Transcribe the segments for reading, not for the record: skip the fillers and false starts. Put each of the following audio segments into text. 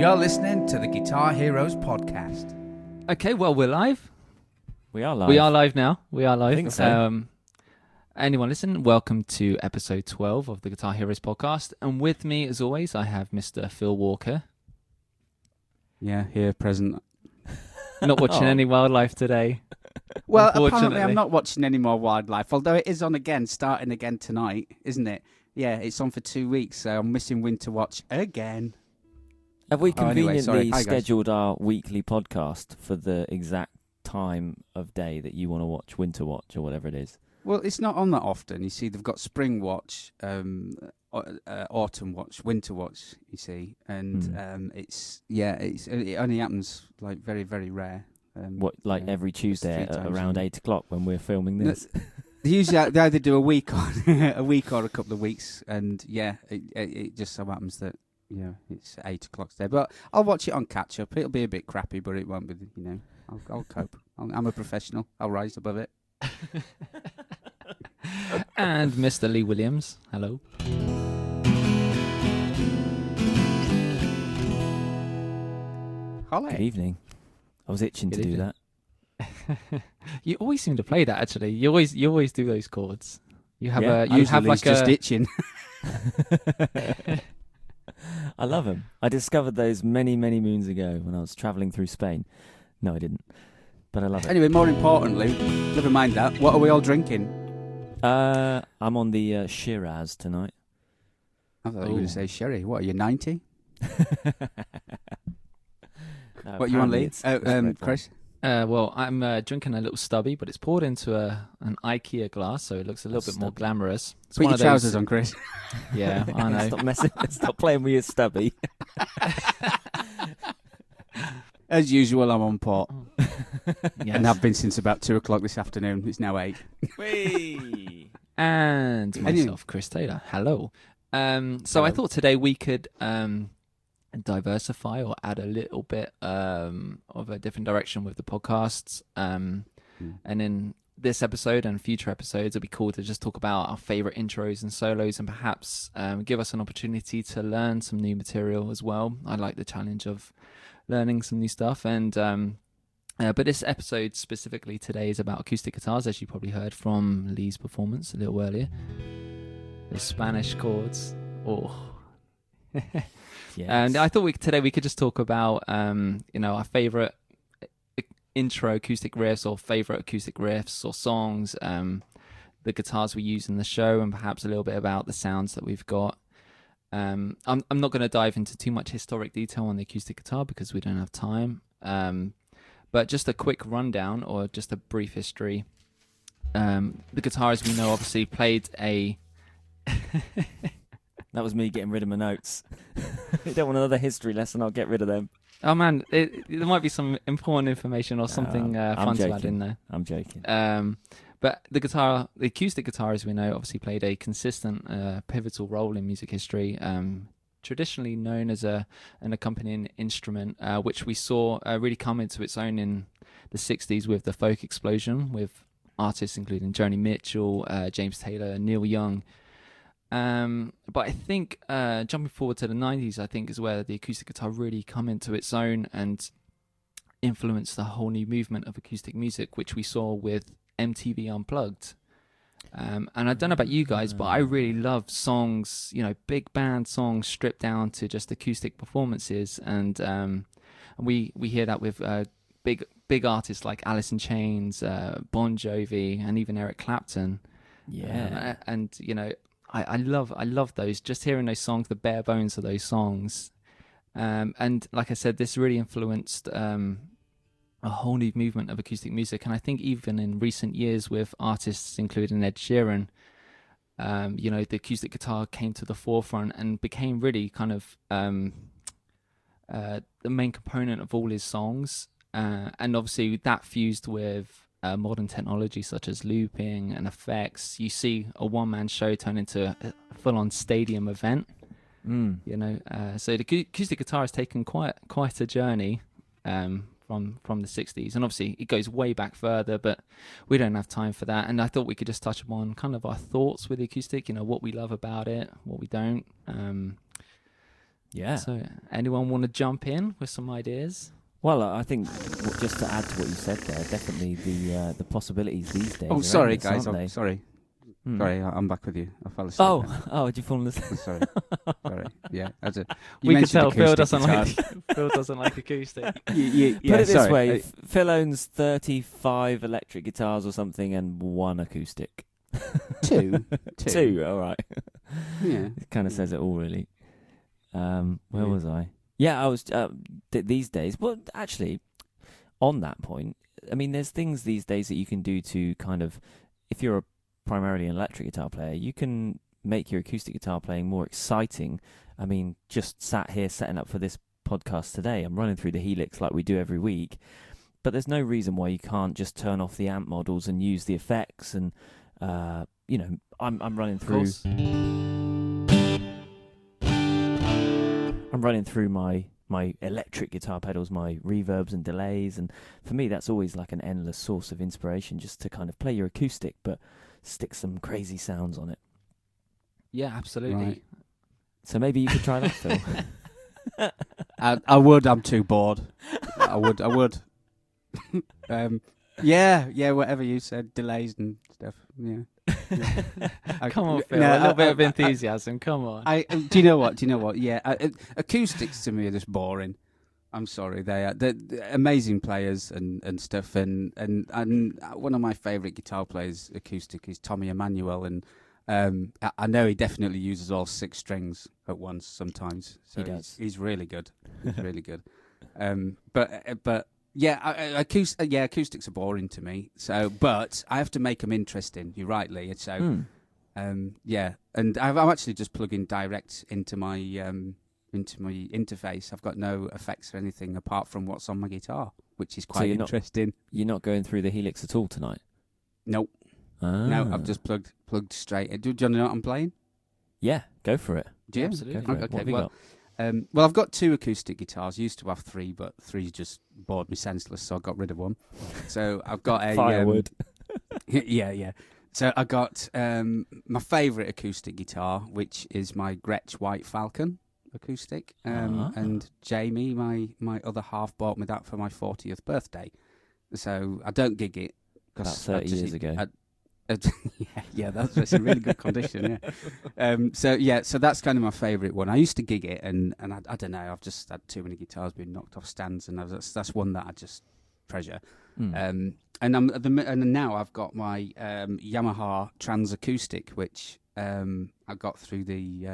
You're listening to the Guitar Heroes podcast. Okay, well, we're live. We are live. We are live now. We are live. I think so. Anyone listen, welcome to episode 12 of the Guitar Heroes podcast. And with me, as always, I have Mr. Phil Walker. Yeah, here, present. Not watching any wildlife today. Well, apparently I'm not watching any more wildlife, although it is on again, starting again tonight, isn't it? Yeah, it's on for 2 weeks, so I'm missing Winter Watch again. Have we conveniently Hi, scheduled our weekly podcast for the exact time of day that you want to watch Winter Watch or whatever it is? Well, it's not on that often. You see, they've got Spring Watch, Autumn Watch, Winter Watch, you see, and it only happens like very, very rare. Every Tuesday at around 8 o'clock when we're filming this? They either do a week or a couple of weeks, and it just so happens that it's 8 o'clock today. But I'll watch it on catch up. It'll be a bit crappy, but it won't be. I'll cope. I'm a professional. I'll rise above it. And Mr. Lee Williams. Hello. Holly. Good evening. I was itching to do that. You always seem to play that. Actually, you always do those chords. You have just itching. I love them. I discovered those many, many moons ago when I was travelling through Spain. No, I didn't. But I love it. Anyway, more importantly, never mind that. What are we all drinking? I'm on the Shiraz tonight. I thought you were going to say sherry. What are you, 90? What you on, Lee? Chris? Well, I'm drinking a little stubby, but it's poured into an IKEA glass, so it looks a little bit more glamorous. It's Put your trousers on, Chris. Yeah, I know. Stop playing with your stubby. As usual, I'm on pot. Yes. And have been since about 2 o'clock this afternoon. It's now 8. And myself, Chris Taylor. Hello. So I thought today we could diversify or add a little bit of a different direction with the podcasts. And in this episode and future episodes, it'll be cool to just talk about our favorite intros and solos and perhaps give us an opportunity to learn some new material as well. I like the challenge of learning some new stuff. And but this episode specifically today is about acoustic guitars, as you probably heard from Lee's performance a little earlier. The Spanish chords. Oh. Yes. And I thought today we could just talk about our favorite intro acoustic riffs or favorite acoustic riffs or songs, the guitars we use in the show, and perhaps a little bit about the sounds that we've got. I'm not going to dive into too much historic detail on the acoustic guitar because we don't have time. But just a quick rundown or just a brief history. The guitar, as we know, obviously played a... That was me getting rid of my notes. You don't want another history lesson, I'll get rid of them. Oh man, there might be some important information or something fun to add in there. I'm joking. But the acoustic guitar, as we know, obviously played a consistent, pivotal role in music history. Traditionally known as an accompanying instrument, which we saw really come into its own in the 60s with the folk explosion, with artists including Joni Mitchell, James Taylor, Neil Young. But I think jumping forward to the 90s, I think is where the acoustic guitar really come into its own and influenced the whole new movement of acoustic music, which we saw with MTV Unplugged. And I don't know about you guys, but I really love songs, big band songs stripped down to just acoustic performances. And we hear that with big artists like Alice in Chains, Bon Jovi, and even Eric Clapton. Yeah. I love those, just hearing those songs, the bare bones of those songs. And like I said, this really influenced a whole new movement of acoustic music. And I think even in recent years with artists including Ed Sheeran, the acoustic guitar came to the forefront and became really kind of the main component of all his songs. And obviously that fused with modern technology such as looping and effects. You see a one-man show turn into a full-on stadium event. So the acoustic guitar has taken quite a journey from the 60s, and obviously it goes way back further, but we don't have time for that. And I thought we could just touch upon kind of our thoughts with the acoustic, what we love about it, what we don't. Yeah. So, anyone want to jump in with some ideas? Well, I think just to add to what you said there, definitely the possibilities these days. Oh, are sorry, endless, guys. aren't they? Sorry. Hmm. Sorry, I'm back with you. I fell asleep. Oh, did you fall asleep? then. Sorry. Sorry. Yeah. We could tell Phil acoustic doesn't guitars. like Phil doesn't like acoustic. Yeah, Put it this sorry. way: Phil owns 35 electric guitars or something and 1 acoustic. Two. Two. All right. Yeah. It kind of says it all, really. Where was I? Yeah, I was. These days, well, actually, on that point, I mean, there's things these days that you can do to kind of, if you're primarily an electric guitar player, you can make your acoustic guitar playing more exciting. I mean, just sat here setting up for this podcast today, I'm running through the Helix like we do every week, but there's no reason why you can't just turn off the amp models and use the effects. And I'm running through. I'm running through my electric guitar pedals, my reverbs and delays, and for me that's always like an endless source of inspiration, just to kind of play your acoustic but stick some crazy sounds on it. Yeah, absolutely. Right. So maybe you could try that, Phil. I would. I'm too bored. I would. Yeah. Whatever you said, delays and stuff. Yeah. Come on, Phil. A little bit of enthusiasm. Come on. Do you know what? Yeah. Acoustics to me are just boring. I'm sorry. They're amazing players and stuff. And one of my favourite guitar players, acoustic, is Tommy Emmanuel. And I know he definitely uses all 6 strings at once sometimes. So He does. He's really good. He's really good. But yeah, acoustics are boring to me. So, but I have to make them interesting. You're right, Lee. So, yeah, and I'm actually just plugging direct into my interface. I've got no effects or anything apart from what's on my guitar, which is quite interesting. You're not going through the Helix at all tonight? Nope. No, I've just plugged straight. Do you know what I'm playing? Yeah, go for it. Do you? Absolutely. Go for it. Okay, What have you got? Well, I've got 2 acoustic guitars. Used to have 3, but 3 just bored me senseless, so I got rid of one. So I've got a Firewood. yeah. So I got my favourite acoustic guitar, which is my Gretsch White Falcon acoustic, and Jamie, my other half, bought me that for my 40th birthday. So I don't gig it About 30 years ago. yeah, that's in really good condition. Yeah. So that's kind of my favourite one. I used to gig it, and I don't know. I've just had too many guitars being knocked off stands, and that's one that I just treasure. And now I've got my Yamaha Trans Acoustic, which I got through the.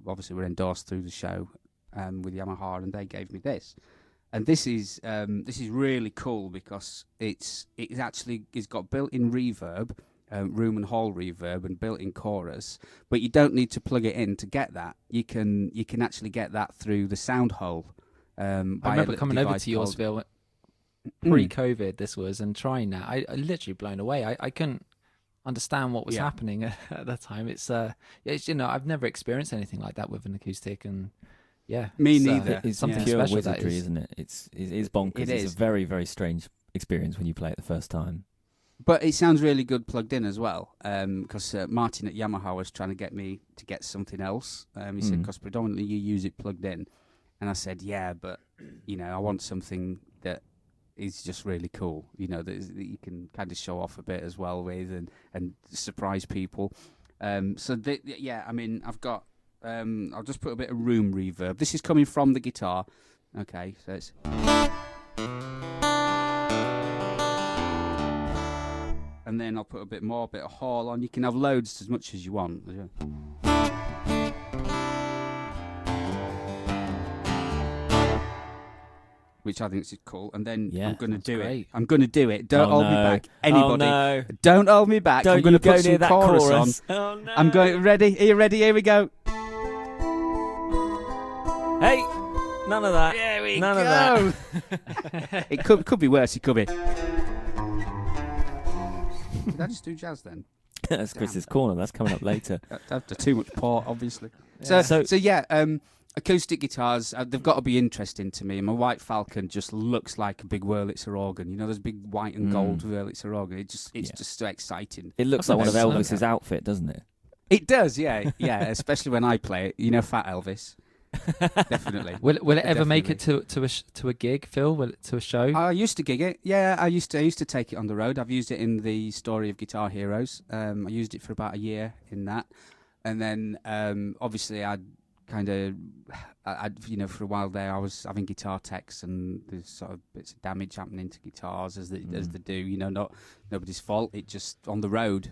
Obviously, we're endorsed through the show with Yamaha, and they gave me this. And this is really cool because it's got built-in reverb. Room and hall reverb and built-in chorus, but you don't need to plug it in to get that. You can actually get that through the sound hole. I remember coming over to yours, Phil, pre-COVID. This was, and trying that. I literally blown away. I couldn't understand what was happening at that time. It's I've never experienced anything like that with an acoustic, and me neither. It's something pure special. wizardry, isn't it? It is bonkers. It is. It's a very, very strange experience when you play it the first time. But it sounds really good plugged in as well, because Martin at Yamaha was trying to get me to get something else. He said, because predominantly you use it plugged in. And I said, yeah, but, I want something that is just really cool, that you can kind of show off a bit as well with and surprise people. I've got, I'll just put a bit of room reverb. This is coming from the guitar. Okay, so it's... And then I'll put a bit of hall on. You can have loads as much as you want. Which I think is cool. And then I'm going to do it. I'm going to do it. Don't hold me back. Anybody. Don't hold me back. I'm going to put some chorus on. Oh, no. I'm going. Ready? Are you ready? Here we go. Hey, none of that. There we None go. of that. It could be worse. It could be. Did I just do jazz then? That's Chris's corner. That's coming up later. After too much port, obviously. Yeah. So yeah, acoustic guitars, they've got to be interesting to me. My White Falcon just looks like a big Wurlitzer organ. Those big white and gold Wurlitzer organ. It's just so exciting. It looks like one of Elvis's outfit, doesn't it? It does, yeah. Especially when I play it. Fat Elvis. Definitely. Will it ever make it Definitely. to a gig, Phil? Will it to a show? I used to gig it. Yeah, I used to take it on the road. I've used it in the story of Guitar Heroes. I used it for about a year in that, and then obviously I for a while there I was having guitar techs, and there's sort of bits of damage happening to guitars as they do. Not nobody's fault. It just on the road.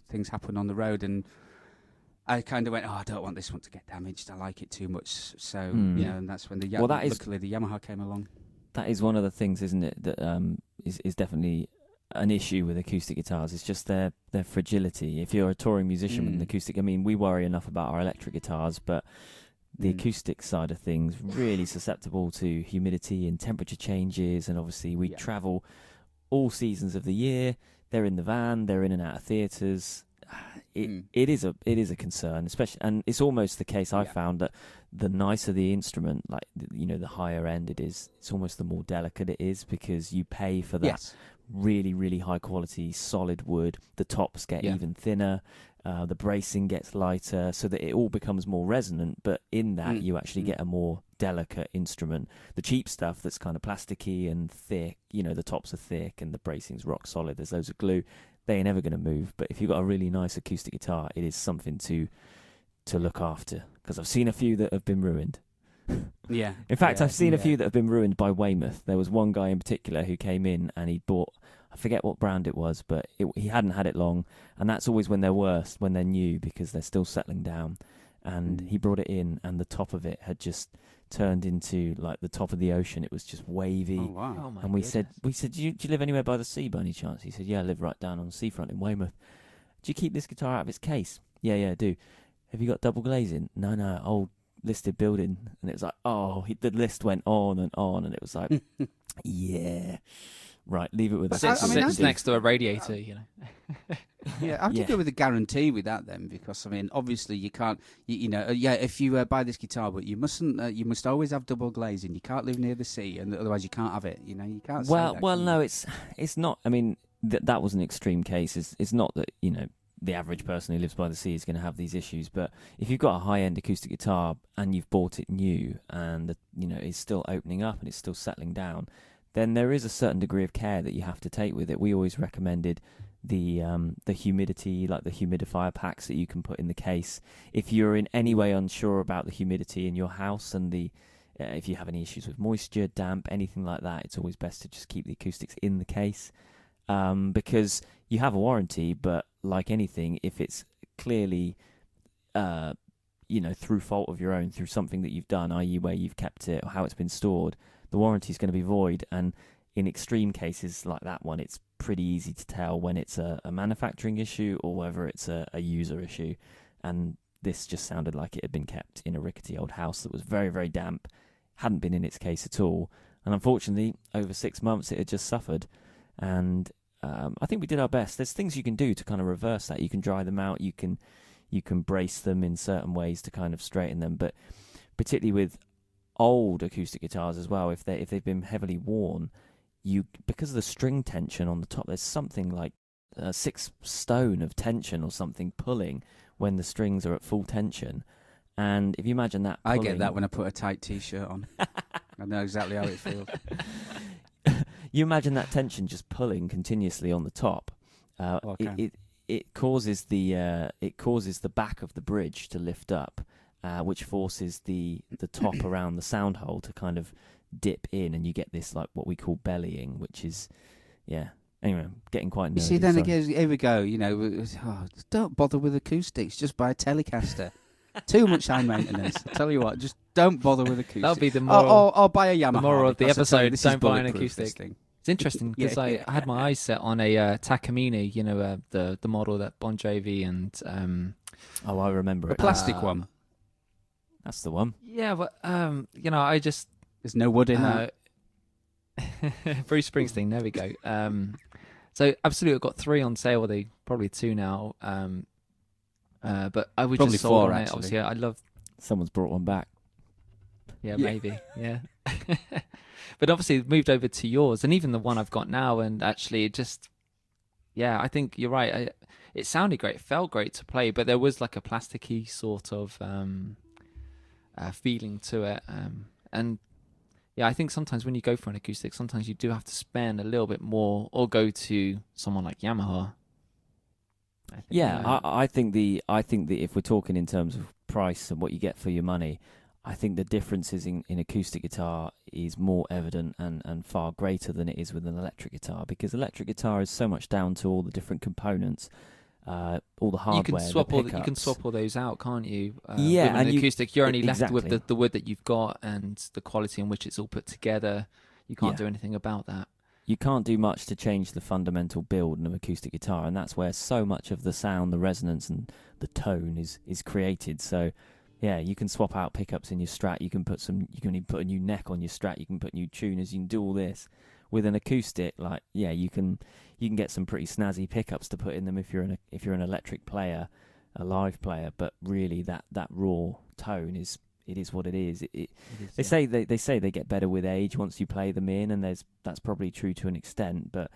Things happen on the road, and I kind of went, I don't want this one to get damaged. I like it too much. So, and that's when luckily the Yamaha came along. That is one of the things, isn't it, that is definitely an issue with acoustic guitars. It's just their fragility. If you're a touring musician with an acoustic, I mean, we worry enough about our electric guitars, but the acoustic side of things, really susceptible to humidity and temperature changes, and obviously we travel all seasons of the year. They're in the van, they're in and out of theatres. It is a concern, especially, and it's almost the case I found that the nicer the instrument, like the higher end it is, it's almost the more delicate it is, because you pay for that really, really high quality solid wood. The tops get even thinner, the bracing gets lighter, so that it all becomes more resonant. But in that, you actually get a more delicate instrument. The cheap stuff that's kind of plasticky and thick, the tops are thick and the bracing's rock solid. There's loads of glue. They ain't ever going to move. But if you've got a really nice acoustic guitar, it is something to look after, because I've seen a few that have been ruined. Yeah. In fact, I've seen a few that have been ruined by Weymouth. There was one guy in particular who came in and he bought, I forget what brand it was, but he hadn't had it long. And that's always when they're worst, when they're new, because they're still settling down. And he brought it in, and the top of it had just turned into like the top of the ocean. It was just wavy. Oh, wow. Oh my And we said, do you live anywhere by the sea by any chance? He said, yeah, I live right down on the seafront in Weymouth. Do you keep this guitar out of its case? Yeah, I do. Have you got double glazing? No, old listed building. And it was like, the list went on, and it was like, yeah, right, leave it with us. Sits next to a radiator, Yeah, how do you go with a guarantee with that then? Because I mean, obviously you can't, if you buy this guitar, but you mustn't, you must always have double glazing. You can't live near the sea, and otherwise you can't have it. You can't. No, it's not. I mean, that was an extreme case. It's not that the average person who lives by the sea is going to have these issues. But if you've got a high-end acoustic guitar and you've bought it new, and it's still opening up and it's still settling down, then there is a certain degree of care that you have to take with it. We always recommended the humidity, like the humidifier packs that you can put in the case. If you're in any way unsure about the humidity in your house, and if you have any issues with moisture, damp, anything like that, it's always best to just keep the acoustics in the case, because you have a warranty. But like anything, if it's clearly through fault of your own, through something that you've done, i.e. where you've kept it or how it's been stored, the warranty is going to be void. And in extreme cases like that one, it's pretty easy to tell when it's a manufacturing issue or whether it's a user issue. And this just sounded like it had been kept in a rickety old house that was very, very damp, hadn't been in its case at all. And unfortunately, over 6 months, it had just suffered. And I think we did our best. There's things you can do to kind of reverse that. You can dry them out. You can brace them in certain ways to kind of straighten them. But particularly with old acoustic guitars as well, if they've been heavily worn, because of the string tension on the top, there's something like 6 stone of tension or something pulling when the strings are at full tension. And if you imagine that pulling, I get that when I put a tight t-shirt on. I know exactly how it feels. You imagine that tension just pulling continuously on the top. It causes the back of the bridge to lift up, which forces the top around the sound hole to kind of dip in, and you get this like what we call bellying, which is Anyway, I'm getting quite nerdy. You see, then again, here we go. Don't bother with acoustics. Just buy a Telecaster. Too much high maintenance. I tell you what, just don't bother with acoustics. That'll be the moral. Or buy a Yamaha. The moral of the episode: don't buy an acoustic. Thing. It's interesting because I had my eyes set on a Takamine, the model that Bon Jovi and I remember the plastic one. That's the one. Yeah, but I just there's no wood in that. Bruce Springsteen. There we go. So absolutely, I've got 3 on sale. Well, they probably 2 now. But I would probably just sold 4 on actually. it. Obviously, I love. Someone's brought one back. Yeah, maybe. Yeah. But obviously, it moved over to yours, and even the one I've got now, and actually, it just. Yeah, I think you're right. It sounded great. It felt great to play, but there was like a plasticky sort of feeling to it. And yeah, I think sometimes when you go for an acoustic, sometimes you do have to spend a little bit more, or go to someone like Yamaha. I think that if we're talking in terms of price and what you get for your money, I think the differences in acoustic guitar is more evident and far greater than it is with an electric guitar, because electric guitar is so much down to all the different components, all the hardware. You can swap all those out, can't you? With and an acoustic, you're only left exactly. with the wood that you've got and the quality in which it's all put together. You can't do anything about that. You can't do much to change the fundamental build in an acoustic guitar, and that's where so much of the sound, the resonance, and the tone is created. So, yeah, you can swap out pickups in your Strat. You can even put a new neck on your Strat. You can put new tuners. You can do all this with an acoustic. Like, yeah, you can get some pretty snazzy pickups to put in them if you're an electric player, a live player. But really, that raw tone is what it is. They say they get better with age once you play them in, and that's probably true to an extent. But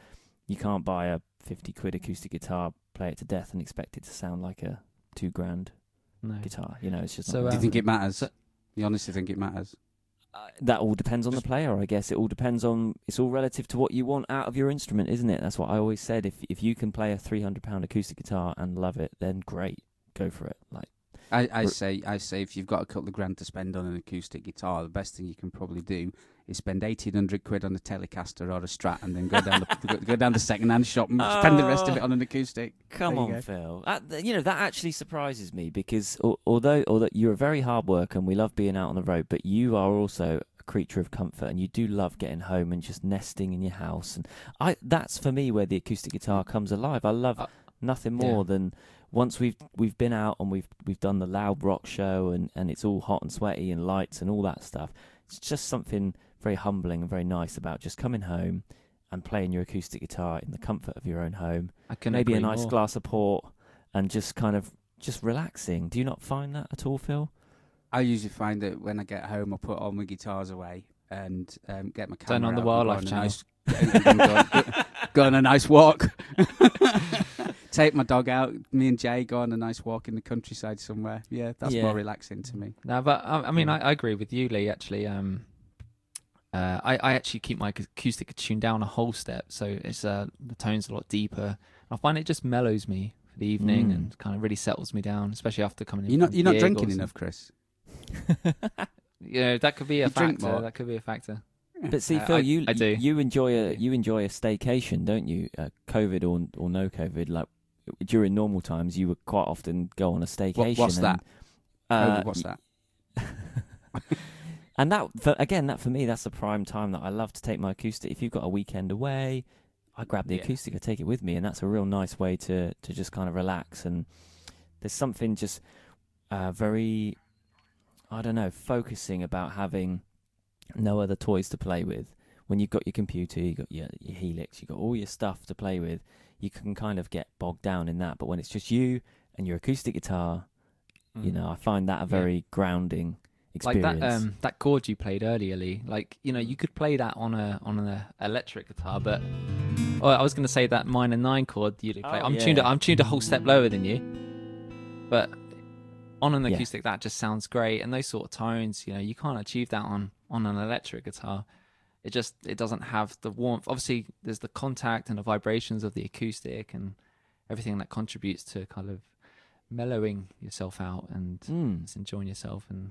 you can't buy a 50 quid acoustic guitar, play it to death, and expect it to sound like a $2,000 guitar. It's just. So, do you think it matters? You honestly think it matters? That all depends on the player, I guess. It all depends on. It's all relative to what you want out of your instrument, isn't it? That's what I always said. If you can play a £300 acoustic guitar and love it, then great, go for it. Like. I say if you've got a couple of grand to spend on an acoustic guitar, the best thing you can probably do is spend 1,800 quid on a Telecaster or a Strat, and then go down the second-hand shop and spend the rest of it on an acoustic. Come on, Phil. That actually surprises me, because although you're a very hard worker and we love being out on the road, but you are also a creature of comfort, and you do love getting home and just nesting in your house. And that's for me where the acoustic guitar comes alive. I love nothing more than. Once we've been out and we've done the loud rock show and it's all hot and sweaty and lights and all that stuff, it's just something very humbling and very nice about just coming home and playing your acoustic guitar in the comfort of your own home. Maybe a nice glass of port and just kind of just relaxing. Do you not find that at all, Phil? I usually find that when I get home, I put all my guitars away and get my camera turn on the wildlife channel. Go on a nice walk. Take my dog out. Me and Jay go on a nice walk in the countryside somewhere. Yeah, that's more relaxing to me. No, but I mean, I agree with you, Lee. Actually, I actually keep my acoustic tuned down a whole step, so it's the tone's a lot deeper. I find it just mellows me for the evening and kind of really settles me down, especially after coming in. You're not drinking enough, Chris. That could be a factor. That could be a factor. But see, Phil, I do. You enjoy a staycation, don't you? COVID or no COVID, like during normal times, you would quite often go on a staycation. What's that? What's that? And that for me, that's the prime time that I love to take my acoustic. If you've got a weekend away, I grab the acoustic, I take it with me, and that's a real nice way to just kind of relax. And there's something just very, I don't know, focusing about having no other toys to play with. When you've got your computer, you've got your Helix, you've got all your stuff to play with, you can kind of get bogged down in that. But when it's just you and your acoustic guitar, I find that a very grounding experience. Like that chord you played earlier, Lee. Like, you could play that on an electric guitar, but I was going to say that minor 9 chord you play. I'm tuned a whole step lower than you, but on an acoustic that just sounds great. And those sort of tones, you can't achieve that on an electric guitar. It doesn't have the warmth. Obviously, there's the contact and the vibrations of the acoustic and everything that contributes to kind of mellowing yourself out and just enjoying yourself and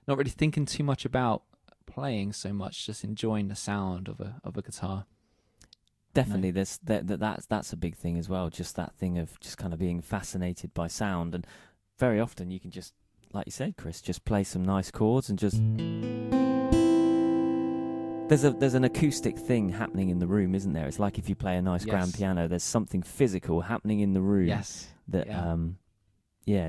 not really thinking too much about playing so much, just enjoying the sound of a guitar. Definitely, that's a big thing as well. Just that thing of just kind of being fascinated by sound, and very often you can just, like you said, Chris, just play some nice chords and just. There's an acoustic thing happening in the room, isn't there? It's like if you play a nice grand piano, there's something physical happening in the room. Yes. That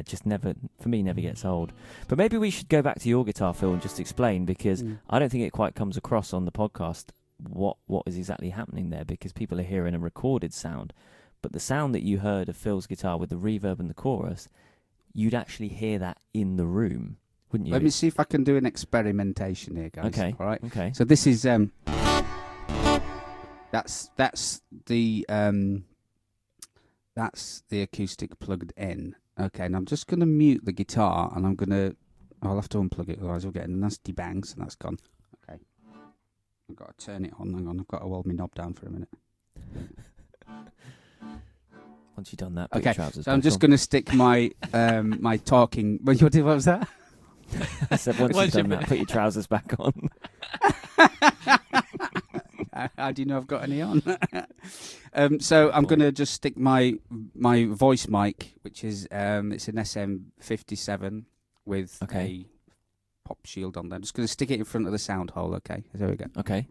just never gets old. But maybe we should go back to your guitar, Phil, and just explain, because I don't think it quite comes across on the podcast what is exactly happening there, because people are hearing a recorded sound, but the sound that you heard of Phil's guitar with the reverb and the chorus, you'd actually hear that in the room, wouldn't you? Let me see if I can do an experimentation here, guys. Okay. All right. Okay. So this is that's the acoustic plugged in. Okay, and I'm just going to mute the guitar, and I'm going to I'll have to unplug it, otherwise we'll get a nasty bang, so that's gone. Okay. I've got to turn it on. Hang on, I've got to hold my knob down for a minute. Once you've done that, put Okay, your trousers so I'm back just on. going to stick my my talking... What was that? I said, once you've done that, put your trousers back on. How do you know I've got any on? So I'm going to just stick my voice mic, which is it's an SM57 with a pop shield on there. I'm just going to stick it in front of the sound hole. Okay, there we go. Okay.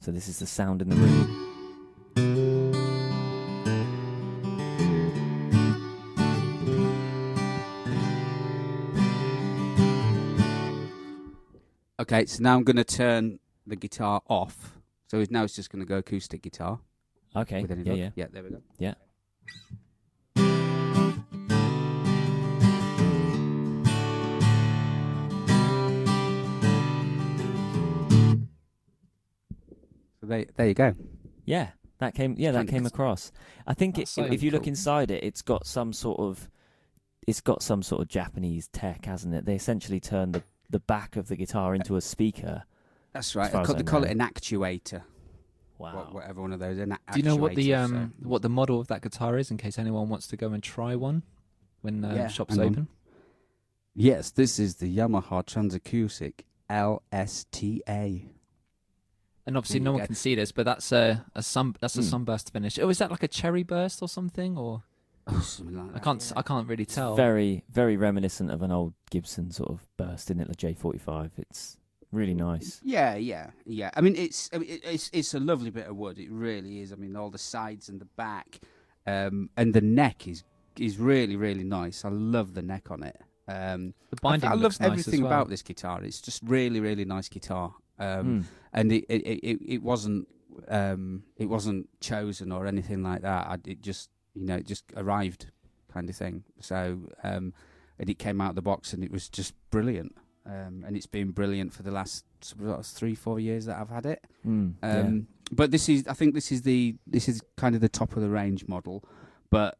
So this is the sound in the room. Okay, so now I'm going to turn the guitar off. So now it's just going to go acoustic guitar. Okay. With any Yeah. Yeah, there we go. Yeah. So there you go. Yeah. That came across. I think if you look inside it, it's got some sort of Japanese tech, hasn't it? They essentially turn the back of the guitar into a speaker. That's right. They call it an actuator. Wow. Whatever one of those. Do you know what the model of that guitar is, in case anyone wants to go and try one when shops open? Yes, this is the Yamaha Transacoustic LSTA. And obviously, no one can see this, but that's a sunburst finish. Oh, is that like a cherry burst or something? Or something like that. I can't really tell. It's very, very reminiscent of an old Gibson sort of burst, isn't it? The J45. It's really nice. Yeah. I mean, it's a lovely bit of wood. It really is. I mean, all the sides and the back, and the neck is really, really nice. I love the neck on it. The binding. I love nice everything as well. about this guitar. It's just really, really nice guitar. And it wasn't chosen or anything like that. It just arrived, kind of thing. So and it came out of the box and it was just brilliant. And it's been brilliant for the last 3-4 years that I've had it. But I think this is kind of the top of the range model, but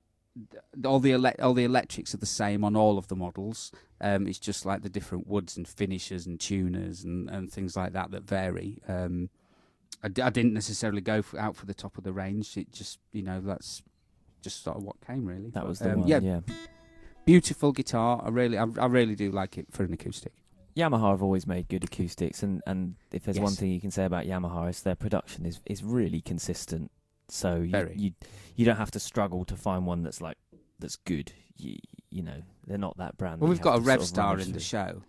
all the electrics are the same on all of the models. It's just like the different woods and finishes and tuners and things like that vary. I didn't necessarily go out for the top of the range. It just that's just sort of what came really. That was the one. Yeah. Beautiful guitar. I really do like it for an acoustic. Yamaha have always made good acoustics, and if there's one thing you can say about Yamaha, is their production is really consistent. So you don't have to struggle to find one that's good. You know, they're not that brand. Well, we've got a Revstar in the show.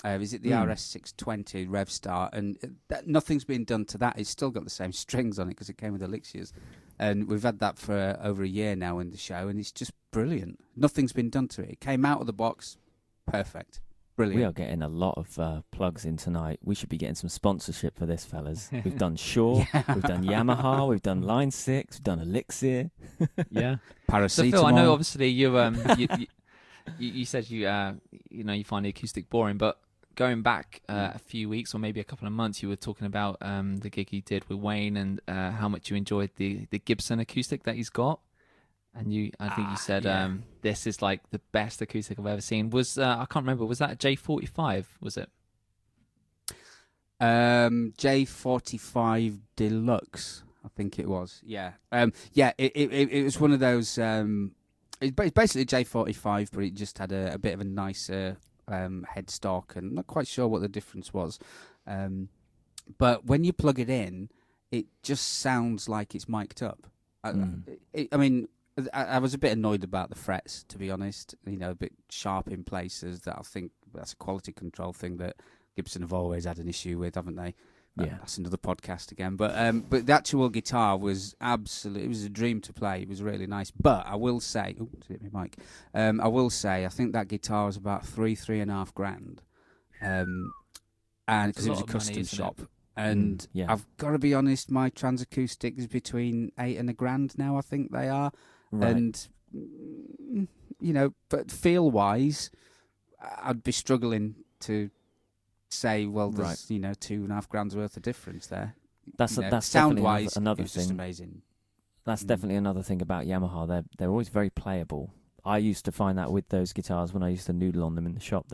Is it the RS620 Revstar? And nothing's been done to that. It's still got the same strings on it because it came with Elixirs. And we've had that for over a year now in the show, and it's just brilliant. Nothing's been done to it. It came out of the box, perfect. Brilliant. We are getting a lot of plugs in tonight. We should be getting some sponsorship for this, fellas. We've done Shaw, we've done Yamaha, we've done Line 6, we've done Elixir. Yeah. Paracetamol. So Phil, I know obviously you said you find the acoustic boring, but going back a few weeks or maybe a couple of months, you were talking about the gig you did with Wayne and how much you enjoyed the Gibson acoustic that he's got. And I think you said this is like the best acoustic I've ever seen. I can't remember. Was that a J45? Was it? J45 Deluxe, I think it was. Yeah. It was one of those. It's basically J45, but it just had a bit of a nicer headstock, and I'm not quite sure what the difference was. But when you plug it in, it just sounds like it's mic'd up. I mean. I was a bit annoyed about the frets, to be honest. A bit sharp in places. That I think that's a quality control thing that Gibson have always had an issue with, haven't they? Yeah, that's another podcast again. But the actual guitar was absolute. It was a dream to play. It was really nice. But I will say, hit my mic. I will say, I think that guitar was about $3.5 grand, and because it was a custom shop. And I've got to be honest, my Transacoustic is between $8 and $1,000 now. I think they are. Right. And, but feel-wise, I'd be struggling to say, well, there's, $2.5 grand's worth of difference there. That's sound-wise, another it's thing. Just amazing. That's definitely another thing about Yamaha. They're always very playable. I used to find that with those guitars when I used to noodle on them in the shop.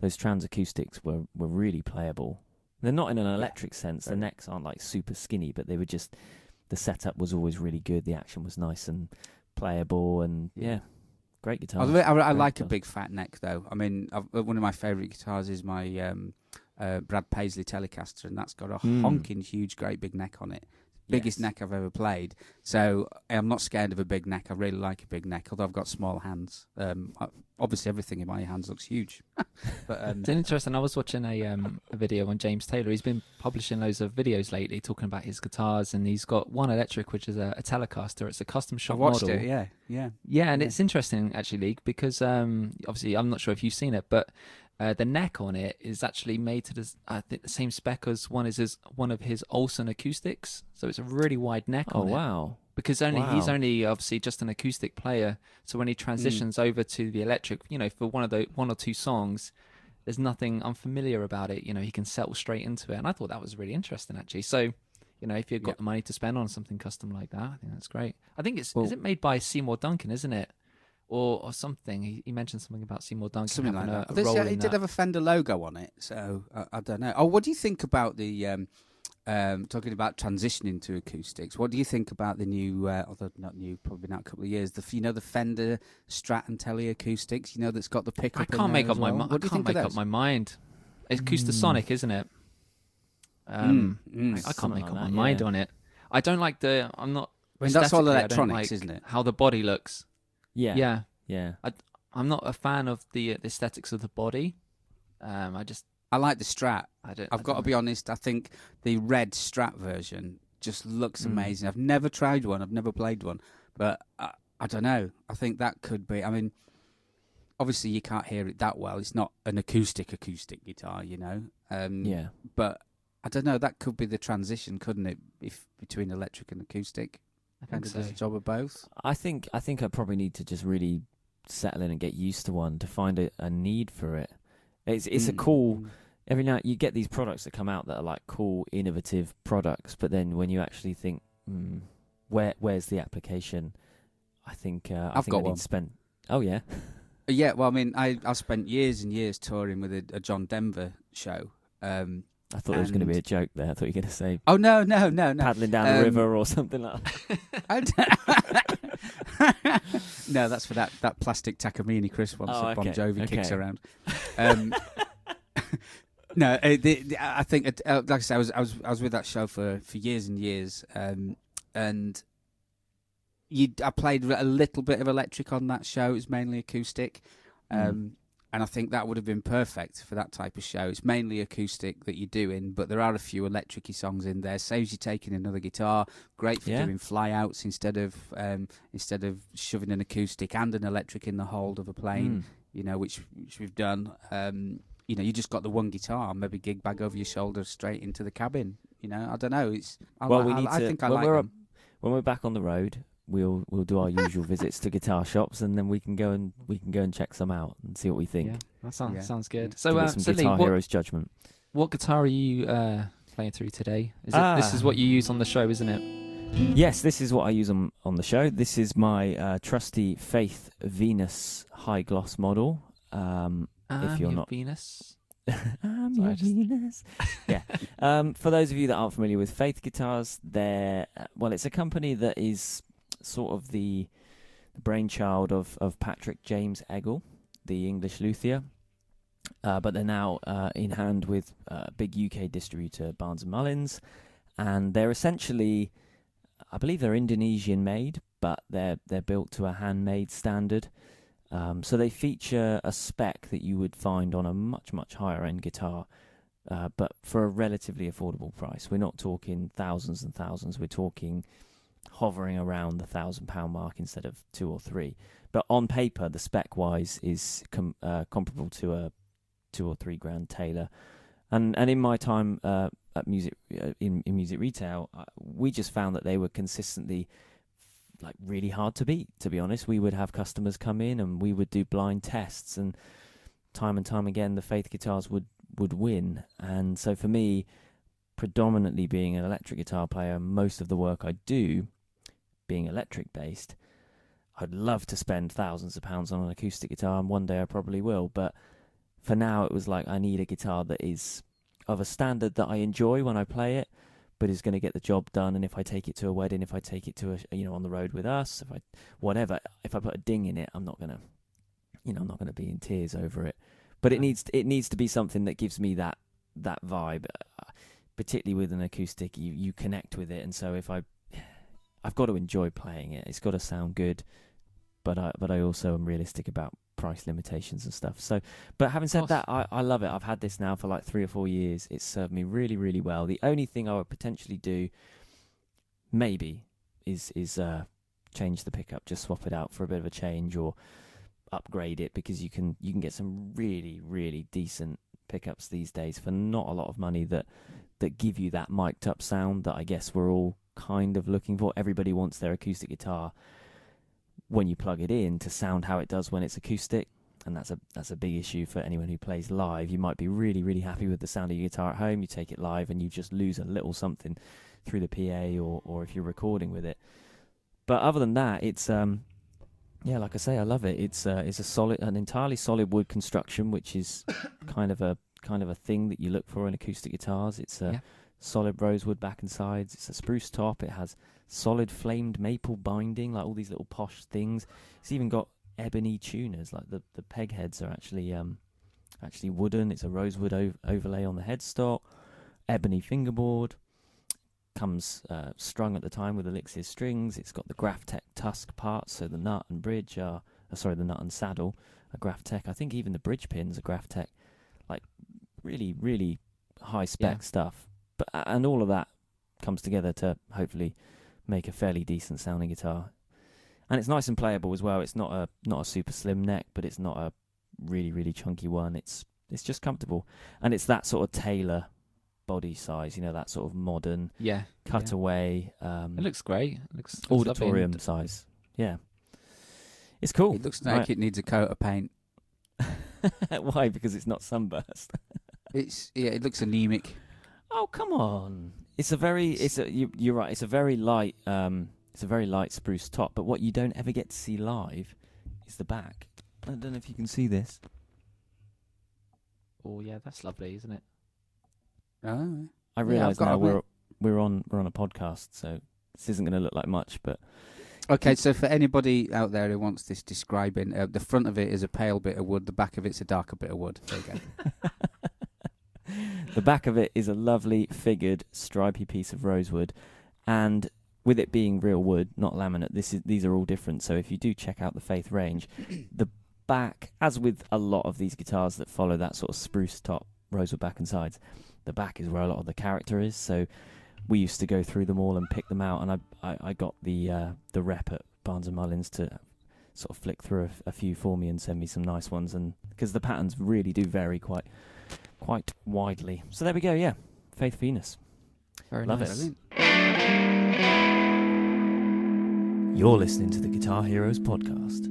those trans acoustics were really playable. They're not in an electric sense. The necks aren't like super skinny, but they were just, the setup was always really good. The action was nice and playable, and great guitars. I like a big fat neck though. I mean, one of my favourite guitars is my Brad Paisley Telecaster, and that's got a honking huge, great big neck on it. Biggest neck I've ever played. So I'm not scared of a big neck. I really like a big neck, although I've got small hands. Obviously, everything in my hands looks huge. But it's interesting. I was watching a video on James Taylor. He's been publishing loads of videos lately talking about his guitars, and he's got one electric, which is a Telecaster. It's a custom shop model. I watched it, yeah. And it's interesting, actually, because obviously I'm not sure if you've seen it, but the neck on it is actually made to the same spec as one of his Olsen Acoustics. So it's a really wide neck on it. Oh, wow. Because he's only obviously just an acoustic player. So when he transitions over to the electric, for one or two songs, there's nothing unfamiliar about it. He can settle straight into it. And I thought that was really interesting, actually. So, if you've got the money to spend on something custom like that, I think that's great. I think is it made by Seymour Duncan, isn't it? Or something. He mentioned something about Seymour Duncan. Something like that. It did have a Fender logo on it, so I don't know. Oh, what do you think about the talking about transitioning to acoustics? What do you think about the new, although not new, probably not a couple of years, the Fender Strat and Tele acoustics? That's got the pickup. I can't make up my mind. I can't make up my mind. It's Acoustasonic, isn't it? I can't make up my mind on it. I don't like the. I'm not. I mean, that's all electronics, isn't it? How the body looks. Yeah. I'm not a fan of the aesthetics of the body. I like the Strat. I've got to be honest. I think the red Strat version just looks amazing. I've never tried one. I've never played one, but I don't know. I think that could be. I mean, obviously you can't hear it that well. It's not an acoustic guitar, But I don't know. That could be the transition, couldn't it? If between electric and acoustic. I think so. Does a job of both. I think I probably need to just really settle in and get used to one to find a need for it. It's a cool. Every now you get these products that come out that are like cool, innovative products, but then when you actually think, where's the application? I think I need to spend. Oh yeah. Yeah. Well, I mean, I've spent years and years touring with a John Denver show. I thought there was going to be a joke there. I thought you were going to say... Oh, no. Paddling down a river or something like that. No, that's for that plastic Takamine Chris wants that Bon Jovi kicks around. No, I think, like I said, I was with that show for years and years, and I played a little bit of electric on that show. It was mainly acoustic. And I think that would have been perfect for that type of show. It's mainly acoustic that you're doing, but there are a few electric-y songs in there. Saves you taking another guitar. Great for doing flyouts instead of shoving an acoustic and an electric in the hold of a plane. Which we've done. You just got the one guitar, maybe gig bag over your shoulder, straight into the cabin. I don't know. I think I like them. When we're back on the road, we'll do our usual visits to guitar shops, and then we can go and check some out and see what we think. Yeah, that sounds good. So, some Guitar Heroes judgment. What guitar are you playing through today? This is what you use on the show, isn't it? Yes, this is what I use on the show. This is my trusty Faith Venus high gloss model. If you're not Venus. I'm your Venus. Yeah. For those of you that aren't familiar with Faith guitars, it's a company that is sort of the brainchild of Patrick James Eggle, the English luthier. But they're now in hand with big UK distributor Barnes & Mullins. And they're essentially, I believe they're Indonesian made, but they're built to a handmade standard. So they feature a spec that you would find on a much, much higher end guitar, but for a relatively affordable price. We're not talking thousands and thousands. We're talking hovering around the £1,000 mark instead of 2 or 3. But on paper, the spec-wise is comparable to a 2 or 3 grand Taylor. And in my time at music in music retail, we just found that they were consistently really hard to beat. To be honest, we would have customers come in and we would do blind tests, and time again, the Faith guitars would win. And so for me, predominantly being an electric guitar player, most of the work I do being electric based, I'd love to spend thousands of pounds on an acoustic guitar, and one day I probably will, but for now, it was like I need a guitar that is of a standard that I enjoy when I play it, but is going to get the job done. And if I take it to a wedding, if I take it to on the road with us, if I put a ding in it, I'm not gonna, I'm not gonna be in tears over it. But it needs to be something that gives me that vibe, particularly with an acoustic. You connect with it, and so if I've got to enjoy playing it. It's got to sound good, but I also am realistic about price limitations and stuff. So, but having said that, I love it. I've had this now for like 3 or 4 years. It's served me really, really well. The only thing I would potentially do, maybe, is change the pickup, just swap it out for a bit of a change, or upgrade it, because you can get some really, really decent pickups these days for not a lot of money that give you that mic'd up sound that I guess we're all kind of looking for. Everybody wants their acoustic guitar, when you plug it in, to sound how it does when it's acoustic, and that's a big issue for anyone who plays live. You might be really, really happy with the sound of your guitar at home. You take it live and you just lose a little something through the PA or if you're recording with it. But other than that, it's like I say, I love it. It's an entirely solid wood construction, which is kind of a thing that you look for in acoustic guitars. It's a solid rosewood back and sides. It's a spruce top. It has solid flamed maple binding, like all these little posh things. It's even got ebony tuners, like the peg heads are actually wooden. It's a rosewood overlay on the headstock, ebony fingerboard. Comes strung at the time with Elixir strings. It's got the Graphtec tusk parts, so the nut and bridge the nut and saddle are Graphtec. I think even the bridge pins are Graphtec. Like really, really high spec stuff. But and all of that comes together to hopefully make a fairly decent sounding guitar. And it's nice and playable as well. It's not a super slim neck, but it's not a really, really chunky one. It's just comfortable, and it's that sort of Taylor body size, that sort of modern cutaway. It looks great. It looks auditorium size. Yeah, it's cool. It looks like it needs a coat of paint. Why? Because it's not sunburst. It looks anemic. Oh, come on! You're right. It's a very light. It's a very light spruce top. But what you don't ever get to see live is the back. I don't know if you can see this. Oh yeah, that's lovely, isn't it? Oh, I realise now we're on a podcast, so this isn't going to look like much. But okay, so for anybody out there who wants this describing, the front of it is a pale bit of wood. The back of it's a darker bit of wood. There you go. The back of it is a lovely figured stripy piece of rosewood, and with it being real wood, not laminate, these are all different. So if you do check out the Faith range, the back, as with a lot of these guitars that follow that sort of spruce top, rosewood back and sides, the back is where a lot of the character is. So we used to go through them all and pick them out, and I got the rep at Barnes and Mullins to sort of flick through a few for me and send me some nice ones, and because the patterns really do vary quite widely. So there we go. Yeah, Faith Venus. Very Love nice. it. You're listening to the Guitar Heroes podcast.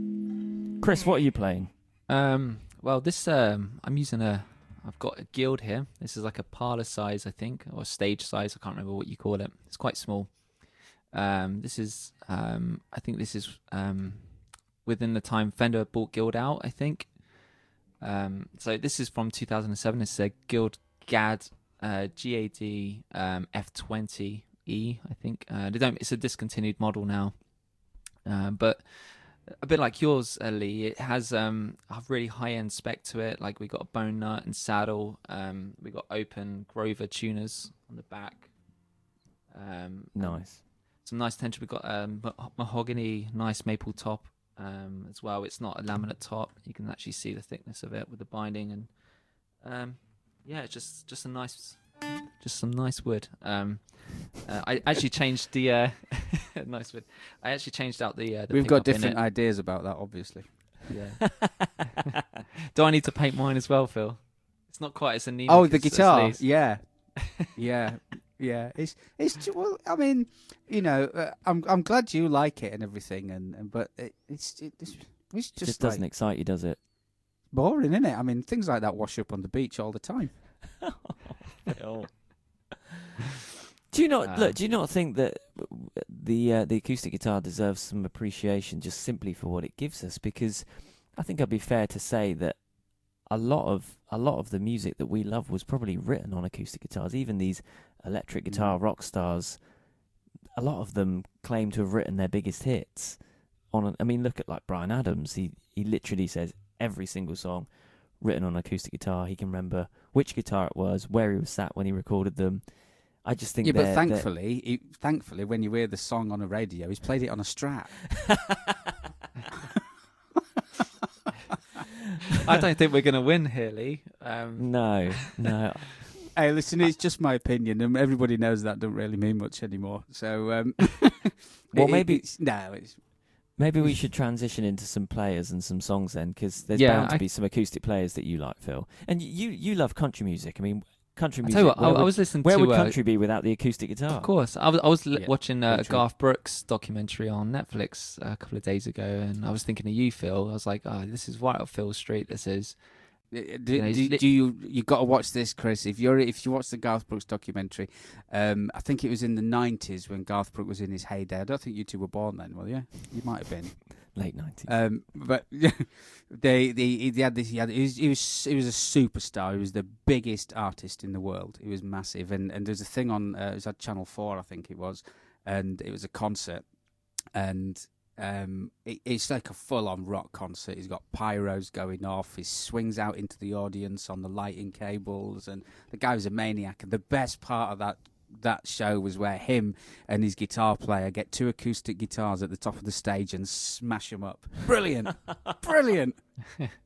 Chris, what are you playing? Well, this I've got a Guild here. This is like a parlor size, I think, or stage size. I can't remember what you call it. It's quite small. This is, I think this is within the time Fender bought Guild out, I think. So this is from 2007. It's a Guild GAD GAD F20E, I think. It's a discontinued model now, but a bit like yours, Lee. It has a really high-end spec to it. Like we got a bone nut and saddle. We got open Grover tuners on the back. Nice. Some nice tension. We got mahogany, nice maple top as well. It's not a laminate top. You can actually see the thickness of it with the binding, and it's just a nice. Just some nice wood. I actually changed the nice wood. I actually changed out the We've got different ideas about that, obviously. Yeah. Do I need to paint mine as well, Phil? It's not quite as anemic. Oh, the as guitar. Lee's. Yeah. It's well, I mean, I'm glad you like it and everything, but it's just doesn't excite you, does it? Boring, isn't it? I mean, things like that wash up on the beach all the time. Do you not think that the acoustic guitar deserves some appreciation just simply for what it gives us? Because I think I'd be fair to say that a lot of a lot of the music that we love was probably written on acoustic guitars. Even these electric guitar rock stars, a lot of them claim to have written their biggest hits on. I mean, look at like Bryan Adams. He literally says every single song written on acoustic guitar. He can remember which guitar it was, where he was sat when he recorded them. I just think but thankfully, when you hear the song on a radio, he's played it on a Strat. I don't think we're going to win here, Lee. No. Hey, listen, it's just my opinion, and everybody knows that don't really mean much anymore. So, well, maybe maybe we should transition into some players and some songs then, because there's bound to be some acoustic players that you like, Phil. And you love country music. I mean, country music. I tell you what, I was listening to... Where would country be without the acoustic guitar? Of course. I was watching Garth Brooks' documentary on Netflix a couple of days ago, and I was thinking of you, Phil. I was like, oh, this is right up Phil's street, this is. You got to watch this, Chris. If you watch the Garth Brooks documentary, I think it was in the 90s when Garth Brooks was in his heyday. I don't think you two were born then, were you? You might have been. Late 90s. But he was a superstar. He was the biggest artist in the world. He was massive. And there's a thing on it was at Channel 4, I think it was, and it was a concert, and it's like a full-on rock concert. He's got pyros going off. He swings out into the audience on the lighting cables, and the guy was a maniac. And the best part of that show was where him and his guitar player get two acoustic guitars at the top of the stage and smash them up. Brilliant. Brilliant.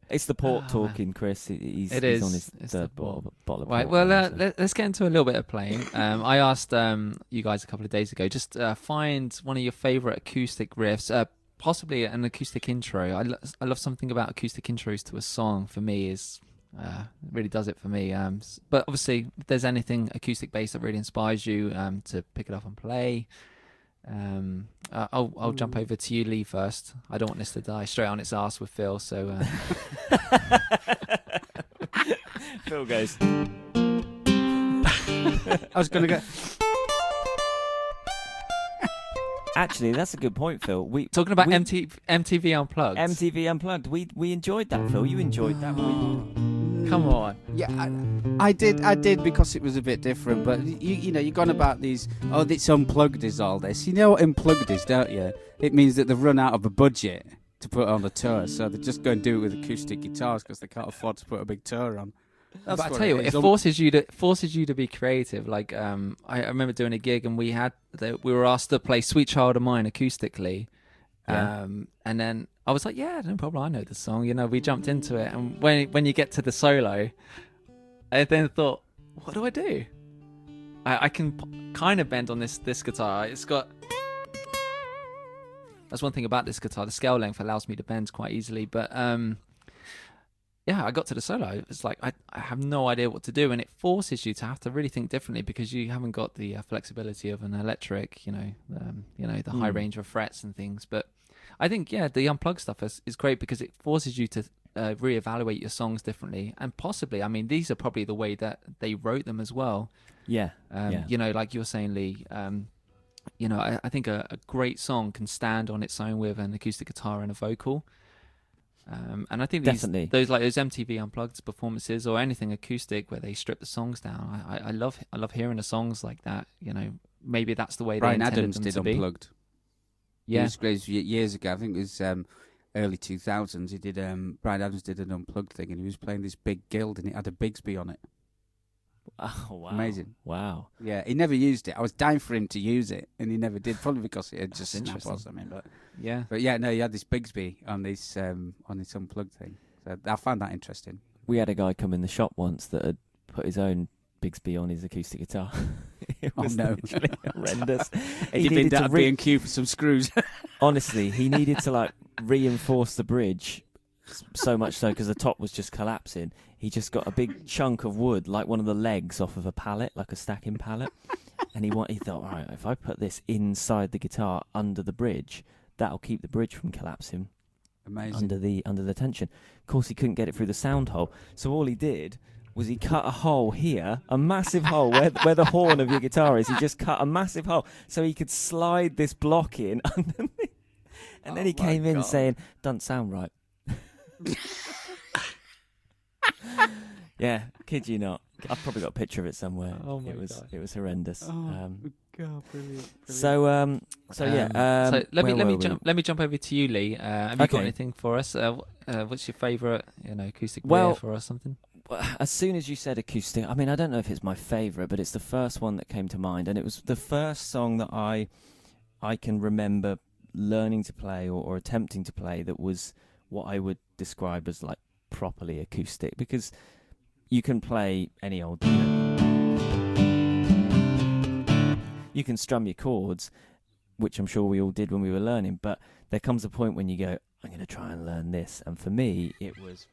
It's the port talking, Chris. He's on his third bottle of port. Right, well, let's get into a little bit of playing. I asked you guys a couple of days ago, just find one of your favourite acoustic riffs, possibly an acoustic intro. I love something about acoustic intros to a song. For me, is really does it for me. But obviously, if there's anything acoustic based that really inspires you to pick it up and play, I'll jump over to you, Lee, first. I don't want this to die straight on its arse with Phil. So Phil goes. I was going to go. Actually, that's a good point, Phil. Talking about MTV Unplugged. MTV Unplugged. We enjoyed that, Phil. You enjoyed that one. Come on. Yeah, I did because it was a bit different. But you've gone about these. Oh, it's unplugged is all this. You know what unplugged is, don't you? It means that they've run out of a budget to put on the tour, so they're just going to do it with acoustic guitars because they can't afford to put a big tour on. But I tell you what, it forces you to be creative. Like I remember doing a gig and we were asked to play "Sweet Child of Mine" acoustically, and then I was like, "Yeah, no problem. I know the song." We jumped into it, and when you get to the solo, I then thought, "What do I do? I can kind of bend on this guitar. It's got." That's one thing about this guitar. The scale length allows me to bend quite easily, but yeah, I got to the solo. It's like I have no idea what to do, and it forces you to have to really think differently because you haven't got the flexibility of an electric, the high range of frets and things. But I think the unplugged stuff is great because it forces you to reevaluate your songs differently, and possibly, I mean, these are probably the way that they wrote them as well. Yeah. Like you were saying, Lee. I think a great song can stand on its own with an acoustic guitar and a vocal. And I think those MTV Unplugged performances or anything acoustic where they strip the songs down, I love hearing the songs like that. Maybe that's the way Bryan they intended Adams them did to be. Unplugged. Yeah, it was years ago. I think it was early 2000s. He did. Bryan Adams did an Unplugged thing, and he was playing this big guild, and it had a Bigsby on it. Oh, wow. Amazing. Wow. Yeah, he never used it. I was dying for him to use it, and he never did, probably because it had just snapped or something. But he had this Bigsby on this Unplugged thing. So I found that interesting. We had a guy come in the shop once that had put his own Bigsby on his acoustic guitar. It was literally horrendous. He needed to B&Q for some screws. Honestly, he needed to reinforce the bridge so much so because the top was just collapsing. He just got a big chunk of wood, like one of the legs off of a pallet, like a stacking pallet. And he thought, all right, if I put this inside the guitar under the bridge, that'll keep the bridge from collapsing. Amazing. Under the tension. Of course, he couldn't get it through the sound hole. So all he did was he cut a hole here, a massive hole where the horn of your guitar is. He just cut a massive hole so he could slide this block in underneath. And then he came in saying, "Doesn't sound right." Yeah, kid you not. I've probably got a picture of it somewhere. Oh my God. It was horrendous. God, brilliant. So yeah. So let where were we? me jump over to you, Lee. Have you got Okay. anything for us? What's your favourite, acoustic Well, riff or something? As soon as you said acoustic, I mean, I don't know if it's my favourite, but it's the first one that came to mind, and it was the first song that I can remember learning to play or attempting to play that was what I would describe as like properly acoustic, because you can play any old, you can strum your chords, which I'm sure we all did when we were learning, but there comes a point when you go, I'm going to try and learn this, and for me it was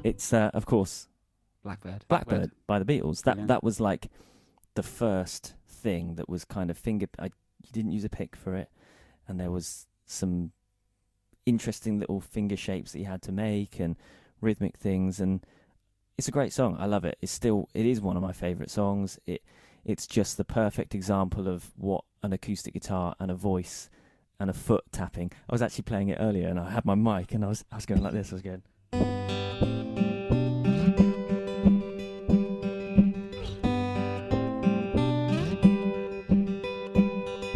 it's of course Blackbird by the Beatles. That was like the first thing that was kind of you didn't use a pick for it, and there was some interesting little finger shapes that you had to make and rhythmic things, and it's a great song. I love it. It is one of my favourite songs. It's just the perfect example of what an acoustic guitar and a voice and a foot tapping. I was actually playing it earlier, and I had my mic, and I was going like this. I was going.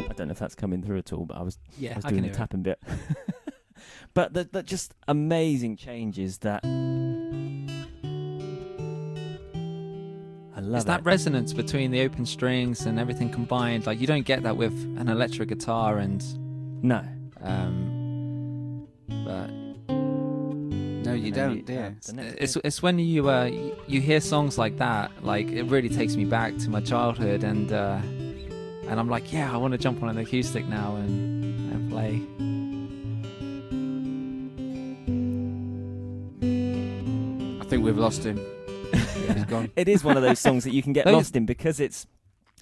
I don't know if that's coming through at all, but I was doing the tapping bit. But the just amazing changes that I love. It's that resonance between the open strings and everything combined. Like, you don't get that with an electric guitar, and no. But No, you don't, do you? it's when you hear songs like that, like, it really takes me back to my childhood, and I'm like, yeah, I want to jump on an acoustic now and play. I think we've lost him. Yeah, he's gone. It is one of those songs that you can get lost in because it's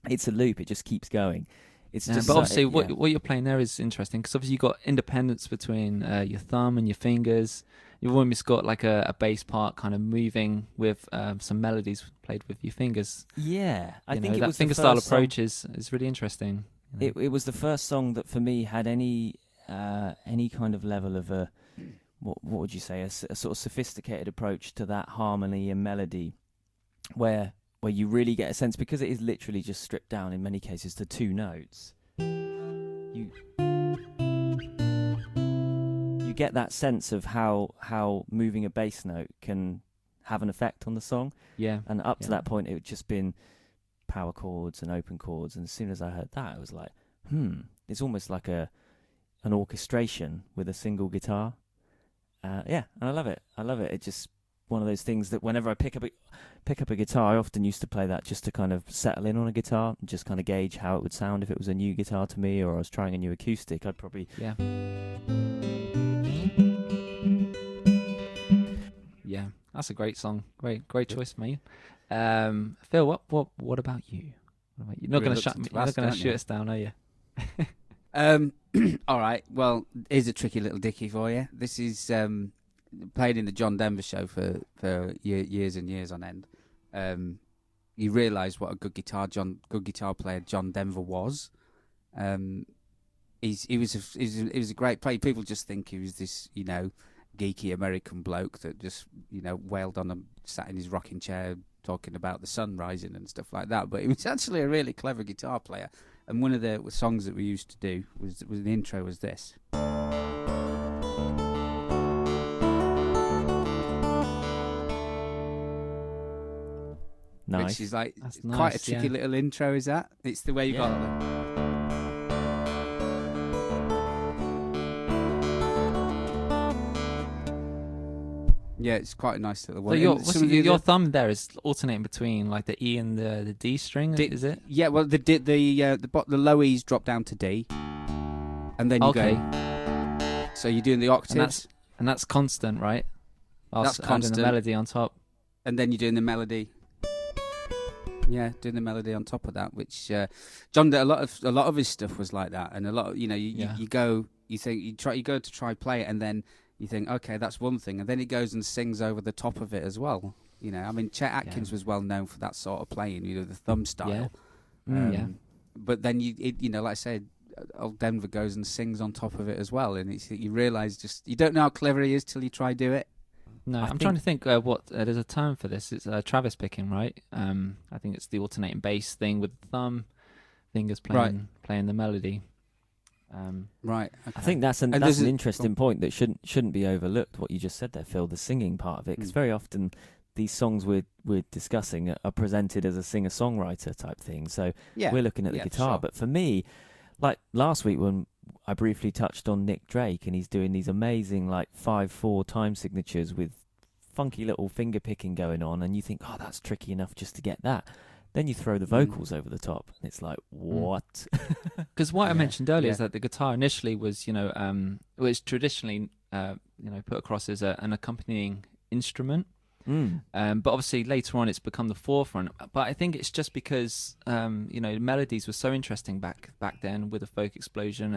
a loop. It just keeps going. It's just. But obviously, what you're playing there is interesting, because obviously you've got independence between your thumb and your fingers. You've almost got like a bass part kind of moving with some melodies played with your fingers. Yeah, I think it that was finger style approach is really interesting. It was the first song that for me had any kind of level of a what would you say, a sort of sophisticated approach to that harmony and melody, where you really get a sense, because it is literally just stripped down in many cases to two notes. You get that sense of how moving a bass note can have an effect on the song. Yeah. And up to that point, it had just been power chords and open chords. And as soon as I heard that, I was like, it's almost like an orchestration with a single guitar. And I love it. It's just one of those things that whenever I pick up a guitar, I often used to play that just to kind of settle in on a guitar and just kind of gauge how it would sound if it was a new guitar to me, or I was trying a new acoustic. I'd probably Yeah, that's a great song. Great choice, mate. Phil, what about you? You're not going to shoot us down, are you? All right. Well, here's a tricky little dickie for you. This is played in the John Denver show for years and years on end. You realise what a good guitar player John Denver was. He was a great player. People just think he was this, geeky American bloke that just, wailed on him, sat in his rocking chair talking about the sun rising and stuff like that. But he was actually a really clever guitar player. And one of the songs that we used to do was the intro was this. Nice. Which is like That's quite nice, a tricky little intro, is that? It's the way you got it. Yeah, it's quite a nice little one. So your thumb there is alternating between like the E and the D string, is it? Yeah, well, the low E's drop down to D, and then you go. So you're doing the octaves, and that's constant, right? That's constant. The melody on top, and then you're doing the melody. Yeah, doing the melody on top of that, which John did a lot of his stuff was like that, and a lot of you go to try play it, and then you think, okay, that's one thing, and then he goes and sings over the top of it as well. I mean, Chet Atkins was well known for that sort of playing, the thumb style. But then like I said, old Denver goes and sings on top of it as well, and you realise you don't know how clever he is till you try do it. No, I'm trying to think what there's a term for this. It's Travis picking, right? I think it's the alternating bass thing with the thumb, fingers playing the melody. Right. Okay. I think that's an interesting point that shouldn't be overlooked. What you just said there, Phil, the singing part of it, because very often these songs we're discussing are presented as a singer-songwriter type thing. So we're looking at the guitar, sure. But for me, like last week when I briefly touched on Nick Drake, and he's doing these amazing 5/4 time signatures with funky little finger picking going on, and you think, oh, that's tricky enough just to get that. Then you throw the vocals over the top, and it's like, what? Because what I mentioned earlier is that the guitar initially was, was traditionally, put across as an accompanying instrument. But obviously later on it's become the forefront. But I think it's just because melodies were so interesting back then with the folk explosion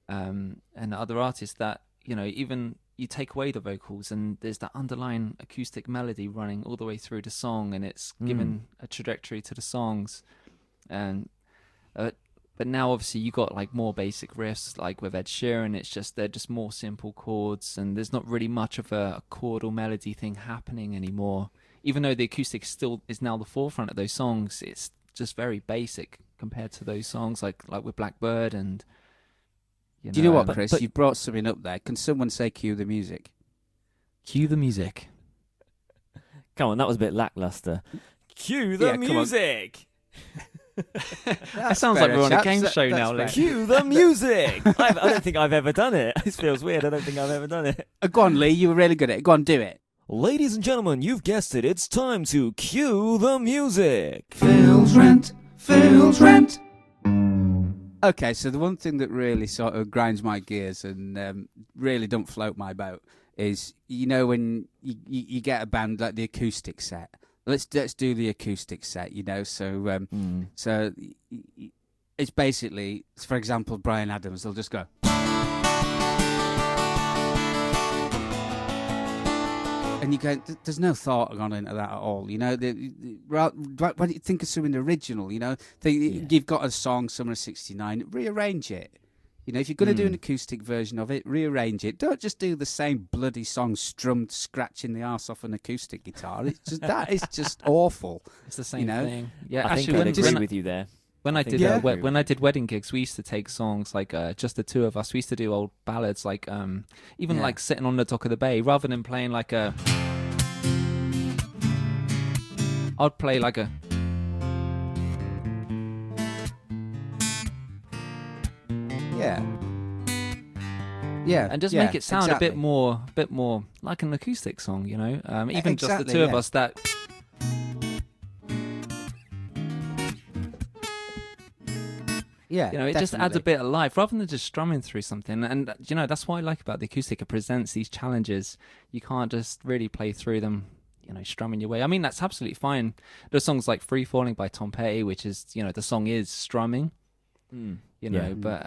and other artists that even you take away the vocals and there's that underlying acoustic melody running all the way through the song, and it's given a trajectory to the songs. And but now obviously you got more basic riffs like with Ed Sheeran. They're just more simple chords, and there's not really much of a chordal melody thing happening anymore. Even though the acoustic still is now the forefront of those songs, it's just very basic compared to those songs like with Blackbird and. Do you know what, Chris? You've brought something up there. Can someone say cue the music? Cue the music. Come on, that was a bit lackluster. Cue the music! That sounds like we're on a game show now. Cue the music! I don't think I've ever done it. This feels weird. I don't think I've ever done it. Go on, Lee. You were really good at it. Go on, do it. Ladies and gentlemen, you've guessed it. It's time to cue the music. Phil's Rent. Phil's Rent. Okay, so the one thing that really sort of grinds my gears and really don't float my boat is, when you get a band like the acoustic set. Let's do the acoustic set, So so it's basically, for example, Bryan Adams. They'll just go. And you go, there's no thought gone into that at all, Why don't you think of something original, You've got a song, Summer of '69, rearrange it. If you're going to do an acoustic version of it, rearrange it. Don't just do the same bloody song strummed, scratching the arse off an acoustic guitar. That is just awful. It's the same thing. Yeah, I think I agree with you there. When I did wedding gigs, we used to take songs like just the two of us. We used to do old ballads like like Sitting on the Dock of the Bay, rather than playing like a. I'd play like a. Yeah, and just make it sound a bit more like an acoustic song, Even just the two of us that. Yeah, it definitely just adds a bit of life rather than just strumming through something. And that's what I like about the acoustic. It presents these challenges. You can't just really play through them, strumming your way. I mean, that's absolutely fine. There's songs like "Free Falling" by Tom Petty, which is, the song is strumming. But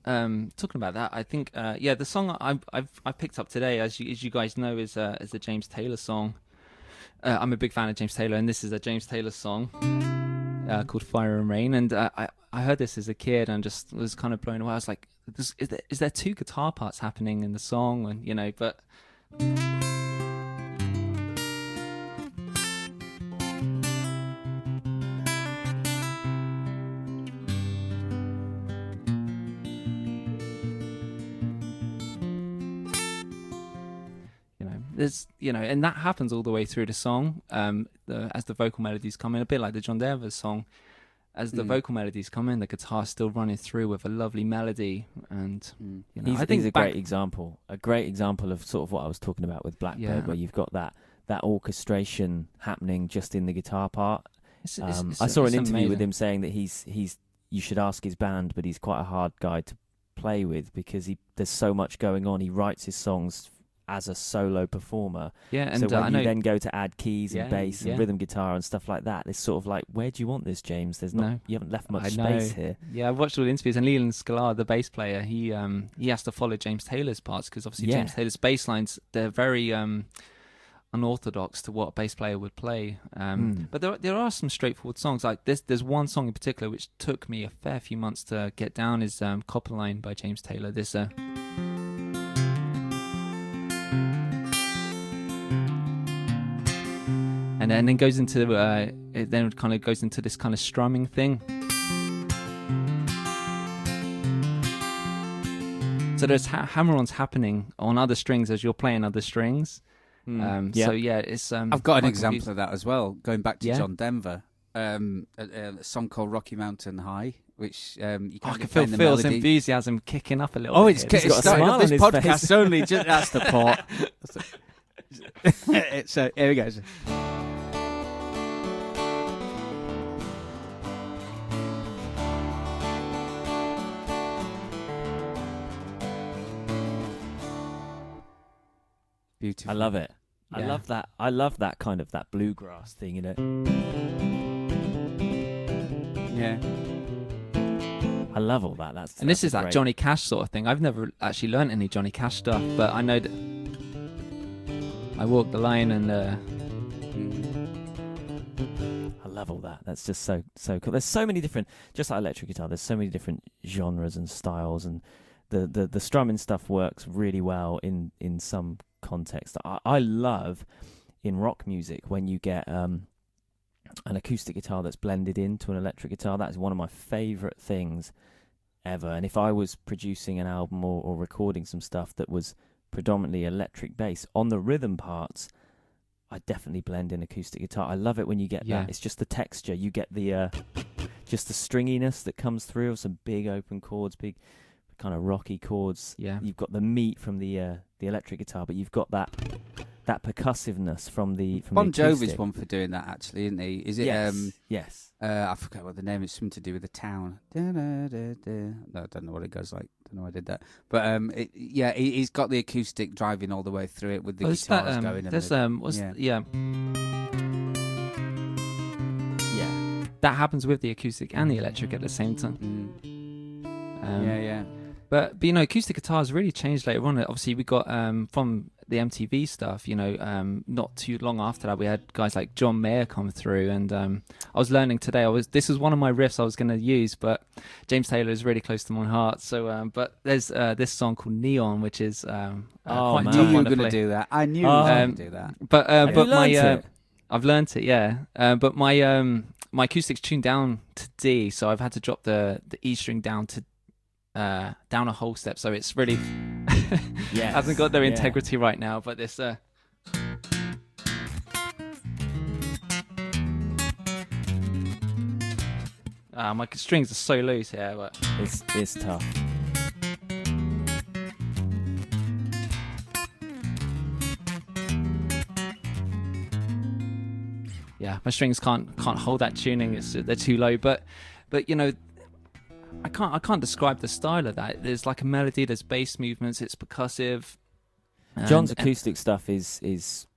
talking about that, I think the song I've picked up today, as you guys know, is the James Taylor song. I'm a big fan of James Taylor, and this is a James Taylor song. Called Fire and Rain, and I heard this as a kid and just was kind of blown away. I was like, is there two guitar parts happening in the song? And but there's and that happens all the way through the song. As the vocal melodies come in, a bit like the John Denver song, as the vocal melodies come in, the guitar's still running through with a lovely melody. And I think he's a great example of sort of what I was talking about with Blackbird, where you've got that orchestration happening just in the guitar part. I saw an interview with him saying that you should ask his band, but he's quite a hard guy to play with because there's so much going on. He writes his songs as a solo performer. Yeah, and So when I you know. then go to add keys Yeah, and bass and yeah. rhythm guitar and stuff like that, it's sort of like, where do you want this, James? There's not, No. you haven't left much I space know. here. Yeah, I've watched all the interviews, and Leland Sklar, the bass player, he has to follow James Taylor's parts because obviously Yeah. James Taylor's bass lines, they're very unorthodox to what a bass player would play. But there are some straightforward songs. Like there's one song in particular which took me a fair few months to get down. Is Copperline by James Taylor. This and then goes into it then kind of goes into this kind of strumming thing. So there's hammer-ons happening on other strings as you're playing other strings. So yeah, it's. I've got an quite example confusing. of that as well. Going back to Yeah. John Denver, a song called Rocky Mountain High, which you I can can play feel the Phil's melody. enthusiasm kicking up a little. Oh, bit it's, here. He's got a starting smile up this on his podcast face. only. Just, that's the part. So here we go. Beautiful. I love it. I Yeah. love that. I love that kind of that bluegrass thing, Yeah. I love all that. And this that's is that great. Johnny Cash sort of thing. I've never actually learnt any Johnny Cash stuff, but I know that I walk the line and I love all that. That's just so cool. There's so many different, just like electric guitar. There's so many different genres and styles, and the strumming stuff works really well in some context. I love in rock music when you get an acoustic guitar that's blended into an electric guitar. That is one of my favourite things ever. And if I was producing an album or recording some stuff that was predominantly electric bass, on the rhythm parts, I definitely blend in acoustic guitar. I love it when you get Yeah. that. It's just the texture. You get the just the stringiness that comes through of some big open chords, big kind of rocky chords. yeah. You've got the meat from the electric guitar, but you've got that percussiveness from the Bon Jovi's acoustic. one for doing that, actually, isn't he? Is it? Yes, yes. I forget what the name is. Something to do with the town. No, I don't know what it goes like. Don't know why I did that. But he's got the acoustic driving all the way through it with the What's guitars that, going. there's and yeah. Yeah. That happens with the acoustic and the electric at the same time. yeah. But you know, acoustic guitars really changed later on. Obviously, we got from the MTV stuff. You know, not too long after that, we had guys like John Mayer come through, and I was learning today. This was one of my riffs I was going to use, but James Taylor is really close to my heart. So, but there's this song called Neon, which is quite man. I a knew tough you were one to going to play. do that. I knew you were Oh. going to do that. But Have you but my learnt it? I've learnt it, yeah. But my acoustic's tuned down to D, so I've had to drop the E string down to down a whole step. So it's really Yes. hasn't got their Yeah. integrity right now. But this my strings are so loose here, but It's tough. yeah, my strings can't hold that tuning. They're too low. But you know, I can't describe the style of that. There's like a melody, there's bass movements, it's percussive. John's And- acoustic stuff is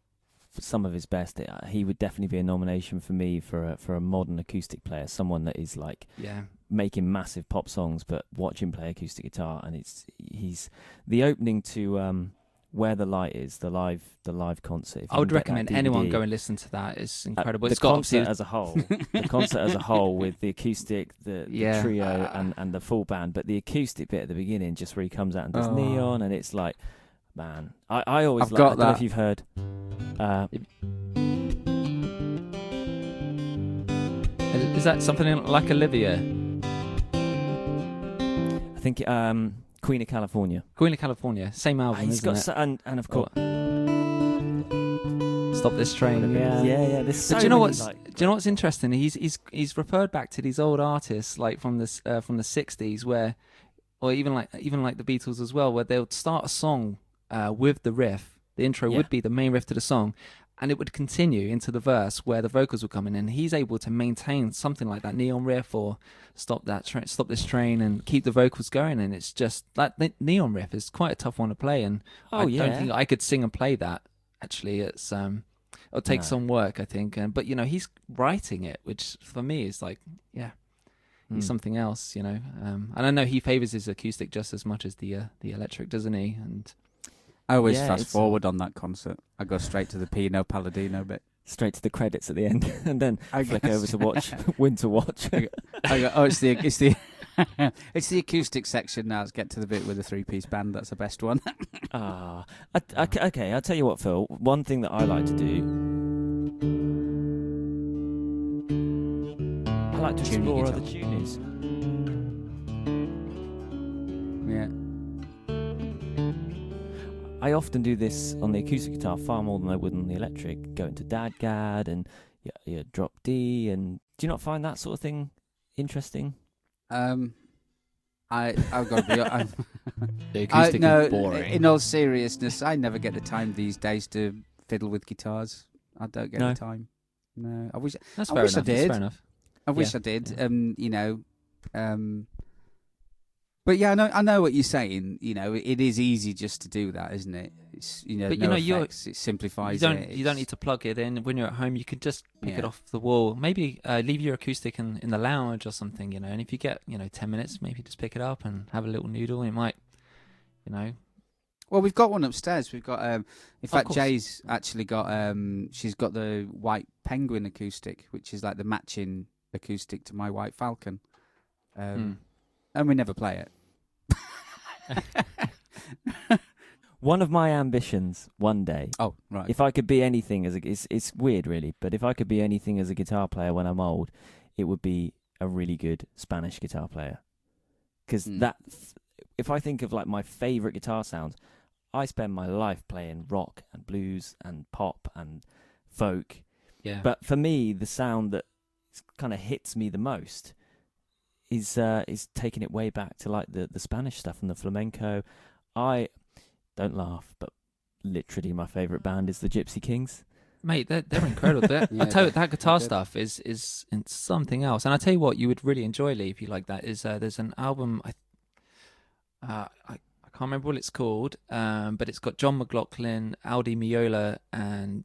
some of his best. He would definitely be a nomination for me for a modern acoustic player, someone that is like yeah. making massive pop songs, but watch him play acoustic guitar, and he's the opening to Where the Light Is, the live concert. If you I would can get that recommend anyone DVD. go and listen to that. It's incredible. The It's got concert obviously as a whole, the concert as a whole with the acoustic, the Yeah. trio, and the full band. But the acoustic bit at the beginning, just where he comes out and does Oh. Neon, and it's like, man, I always I've like. got I don't know that. if you've heard. Is that something like Olivia? I think Queen of California. Queen of California, same album, He's isn't got it? and of course. Stop This Train. Yeah. There's so But do you know many, what's like- do you know what's interesting? He's referred back to these old artists like from the '60s, where, or even like the Beatles as well, where they'll start a song with the riff. The intro Yeah. would be the main riff to the song, and it would continue into the verse where the vocals would come in, and he's able to maintain something like that neon riff or stop this train and keep the vocals going. And it's just that the neon riff is quite a tough one to play, and I don't think I could sing and play that. Actually, it'll take some work, I think. But he's writing it, which for me is like, he's something else, And I know he favors his acoustic just as much as the electric, doesn't he? And I always fast forward on that concert. I go straight to the Pino Palladino bit. Straight to the credits at the end, and then flick over to watch Winter Watch. I go, it's the it's the acoustic section now. Let's get to the bit with the 3-piece band. That's the best one. Okay, I'll tell you what, Phil. One thing that I like to do, I like to explore other tunings. Yeah. I often do this on the acoustic guitar far more than I would on the electric. Go into Dadgad and your drop D, and do you not find that sort of thing interesting? I've got to be. The acoustic is boring. In all seriousness, I never get the time these days to fiddle with guitars. I don't get the time. No, I wish. That's I fair wish enough. I did. That's fair enough. I wish I did. But yeah, I know what you're saying. It is easy just to do that, isn't it? It's but no effects. It simplifies it. You don't need to plug it in when you're at home. You could just pick it off the wall. Maybe leave your acoustic in the lounge or something. And if you get 10 minutes, maybe just pick it up and have a little noodle. It might, Well, we've got one upstairs. We've got, in fact, course. Jay's actually got. She's got the White Penguin acoustic, which is like the matching acoustic to my White Falcon, and we never play it. One of my ambitions one day, Oh, right. if I could be anything it's weird really, but if I could be anything as a guitar player when I'm old, it would be a really good Spanish guitar player. Because if I think of like my favourite guitar sounds, I spend my life playing rock and blues and pop and folk. Yeah. But for me, the sound that kind of hits me the most is taking it way back to like the Spanish stuff and the flamenco. I don't laugh, but literally my favourite band is the Gypsy Kings. Mate, they're incredible. I tell you, that guitar stuff is something else. And I tell you what, you would really enjoy, Lee, if you like that. Is there's an album I can't remember what it's called, but it's got John McLaughlin, Aldi Meola, and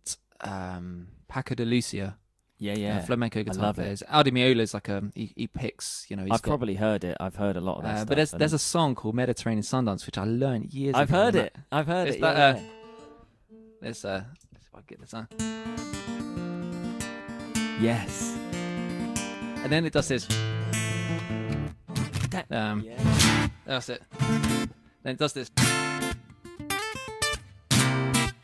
Paco de Lucia. Yeah. Flamenco guitar I love players. Aldi Meola is like he picks. I've probably heard it. I've heard a lot of that stuff. But there's a song called Mediterranean Sundance which I learned years ago. I've heard it. It's Yeah, that, let's if I get this on. Yes. And then it does this. Yeah. That's it. Then it does this.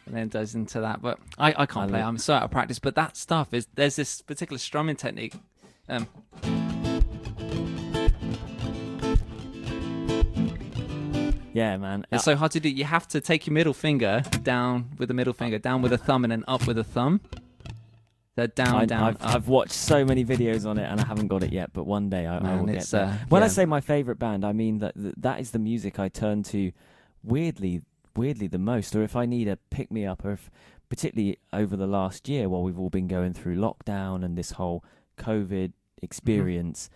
And then it does into that. But I can't play. I'm so out of practice. But that stuff there's this particular strumming technique. Yeah, man. It's so hard to do. You have to take your middle finger down with the middle finger, down with a thumb, and then up with a thumb. Down. I've watched so many videos on it and I haven't got it yet, but one day I will get there. When I say my favourite band, I mean that is the music I turn to weirdly the most, or if I need a pick-me-up, or if, particularly over the last year while we've all been going through lockdown and this whole COVID experience,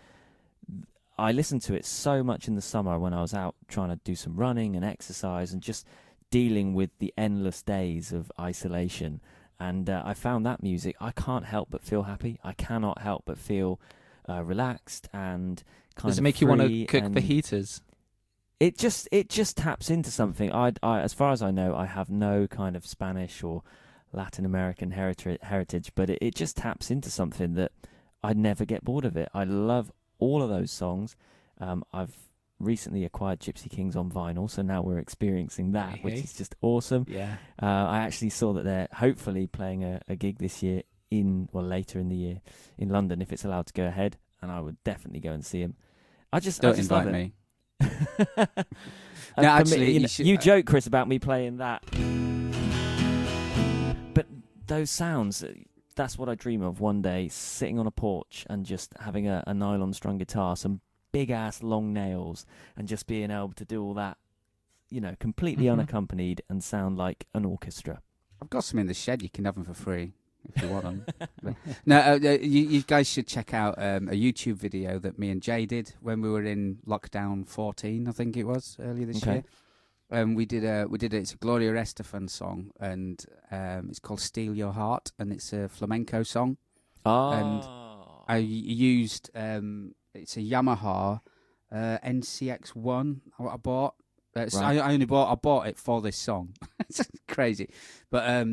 I listened to it so much in the summer when I was out trying to do some running and exercise and just dealing with the endless days of isolation. And I found that music, I can't help but feel happy. I cannot help but feel relaxed and kind of Does it make you want to cook fajitas? It just taps into something. I as far as I know, I have no kind of Spanish or Latin American heritage, but it just taps into something that I'd never get bored of it. I love all of those songs. I've recently acquired Gypsy Kings on vinyl, so now we're experiencing that, which is just awesome. Yeah. I actually saw that they're hopefully playing a gig this year later in the year in London, if it's allowed to go ahead, and I would definitely go and see him. I just invite love it. me. No, actually, me, you joke, Chris, about me playing that, but those sounds, that's what I dream of one day, sitting on a porch and just having a nylon strung guitar, some big ass long nails, and just being able to do all that, completely unaccompanied and sound like an orchestra. I've got some in the shed. You can have them for free if you want them. No, you guys should check out a YouTube video that me and Jay did when we were in lockdown 14, I think it was, earlier this year. We did it's a Gloria Estefan song, and it's called "Steal Your Heart," and it's a flamenco song. And I used it's a Yamaha NCX1 I bought. Right. I bought it for this song. It's crazy, but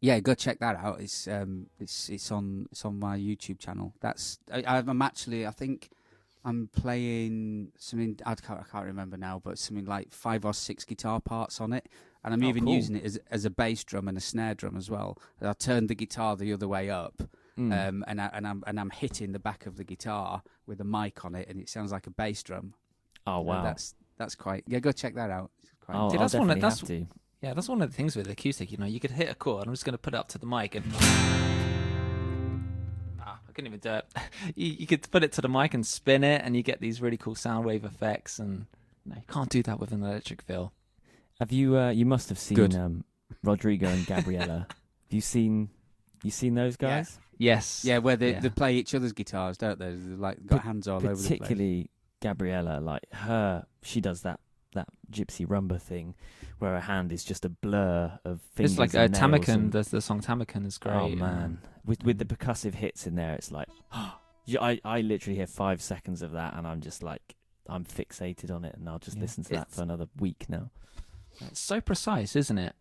yeah, go check that out. It's on my YouTube channel. I think I'm playing something I can't remember now, but something like 5 or 6 guitar parts on it, and I'm even using it as a bass drum and a snare drum as well. And I turned the guitar the other way up, and I'm hitting the back of the guitar with a mic on it, and it sounds like a bass drum. Oh wow, that's quite. Yeah, go check that out. It's quite I'll definitely have to. Yeah, that's one of the things with acoustic. You could hit a chord. I'm just going to put it up to the mic and. I couldn't even do it. You could put it to the mic and spin it, and you get these really cool sound wave effects. And you can't do that with an electric fill. Have you? You must have seen Rodrigo and Gabriella. Have you seen those guys? Yeah. Yes. Yeah, where they play each other's guitars, don't they? They're like got hands all over the place. Particularly Gabriella, like she does that gypsy rumba thing, where her hand is just a blur of fingers. It's like Tamakan. The song Tamakan is great. Oh man, with the percussive hits in there, it's like I literally hear 5 seconds of that, and I'm just like I'm fixated on it, and I'll just listen to that for another week now. It's so precise, isn't it?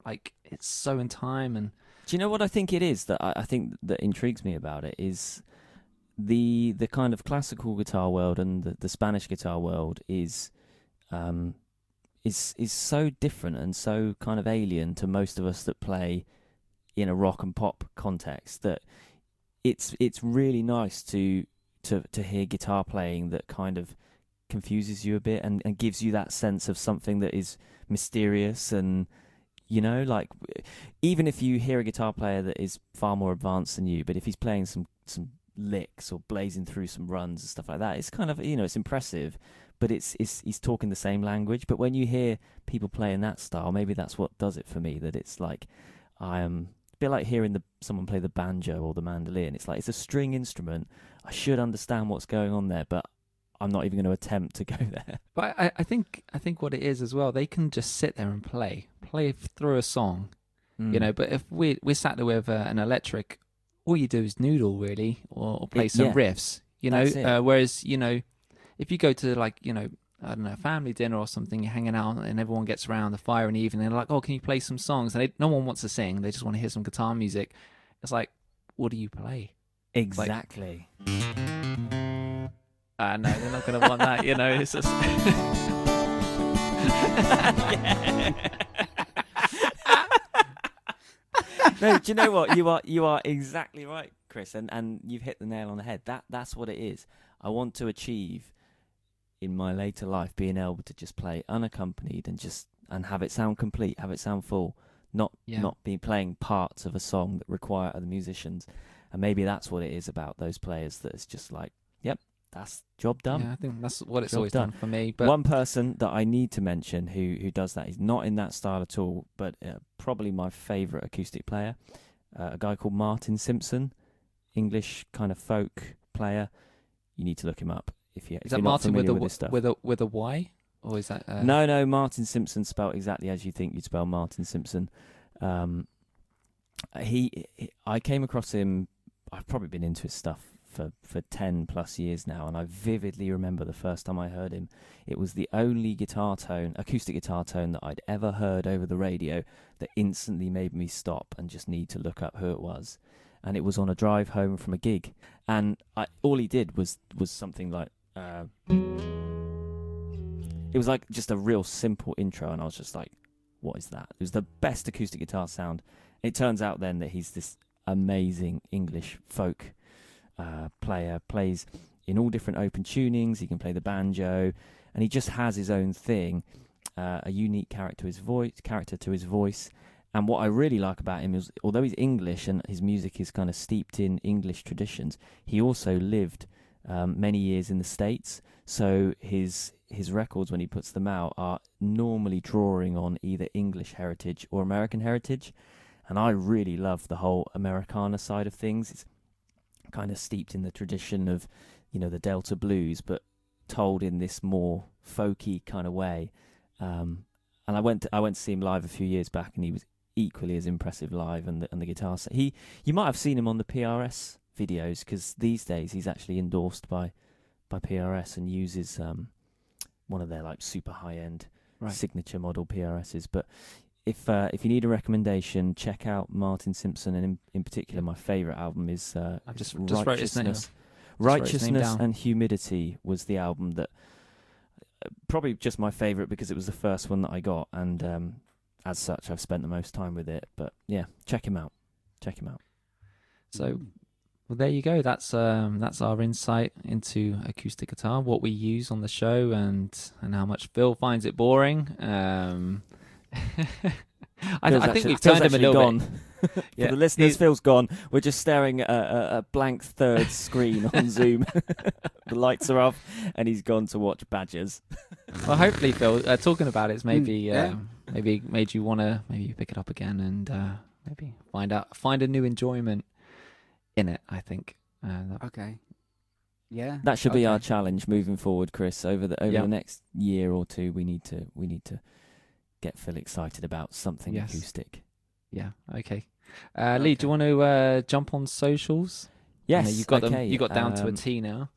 Like it's so in time. And do you know what I think it is that I think that intrigues me about it is the kind of classical guitar world and the Spanish guitar world is so different and so kind of alien to most of us that play in a rock and pop context that it's really nice to hear guitar playing that kind of confuses you a bit and gives you that sense of something that is mysterious. And like even if you hear a guitar player that is far more advanced than you, but if he's playing some licks or blazing through some runs and stuff like that, it's kind of it's impressive, but he's talking the same language. But when you hear people play in that style, maybe that's what does it for me, that it's like I am a bit like hearing someone play the banjo or the mandolin. It's like it's a string instrument. I should understand what's going on there, but I'm not even going to attempt to go there. But I think what it is as well, they can just sit there and play through a song, but if we sat there with an electric, all you do is noodle really, or play some riffs, whereas, if you go to like, I don't know, a family dinner or something, you're hanging out and everyone gets around the fire in the evening, they're like, oh, can you play some songs? And no one wants to sing, they just want to hear some guitar music. It's like, what do you play? Exactly. No, they're not going to want that, it's just... No, do you know what? You are exactly right, Chris, and you've hit the nail on the head. That's what it is. I want to achieve in my later life being able to just play unaccompanied and have it sound complete, have it sound full, not be playing parts of a song that require other musicians. And maybe that's what it is about those players, that it's just like, yep, that's job done. Yeah, I think that's what it's always done for me. But one person that I need to mention who does that, he's not in that style at all, but probably my favourite acoustic player, a guy called Martin Simpson, English kind of folk player. You need to look him up if you're Martin not with this stuff. with a Y, or is that No, Martin Simpson, spelled exactly as you think you'd spell Martin Simpson. I came across him. I've probably been into his stuff for 10 plus years now, and I vividly remember the first time I heard him. It was the only acoustic guitar tone that I'd ever heard over the radio that instantly made me stop and just need to look up who it was. And it was on a drive home from a gig, and all he did was something like it was like just a real simple intro, and I was just like, what is that? It was the best acoustic guitar sound. It turns out then that he's this amazing English folk player, plays in all different open tunings. He can play the banjo, and he just has his own thing, a unique character to his voice. And what I really like about him is, although he's English and his music is kind of steeped in English traditions, he also lived many years in the States. So his records, when he puts them out, are normally drawing on either English heritage or American heritage. And I really love the whole Americana side of things. It's kind of steeped in the tradition of, the Delta blues, but told in this more folky kind of way. And I went to see him live a few years back, and he was equally as impressive live, and the guitar set. You might have seen him on the PRS videos, because these days he's actually endorsed by PRS and uses one of their like super high end signature model PRSs. But if you need a recommendation, check out Martin Simpson, and in particular, my favourite album is I just wrote his name. Righteousness and Humidity was the album that probably just my favourite, because it was the first one that I got, and as such, I've spent the most time with it. But yeah, check him out. So, well, there you go. That's our insight into acoustic guitar, what we use on the show, and how much Phil finds it boring. I think we've turned him a little bit. For the listeners, Phil's gone. We're just staring at a blank third screen on Zoom. The lights are off, and he's gone to watch Badgers. Well, hopefully, Phil, talking about it's maybe made you want to maybe pick it up again, and maybe find a new enjoyment in it. I think. Okay. Yeah. That should be our challenge moving forward, Chris. Over the next year or two, we need to get Phil excited about something acoustic. Yeah. Okay. Lee, do you want to jump on socials? Yes. You've got them. You got down to a T now.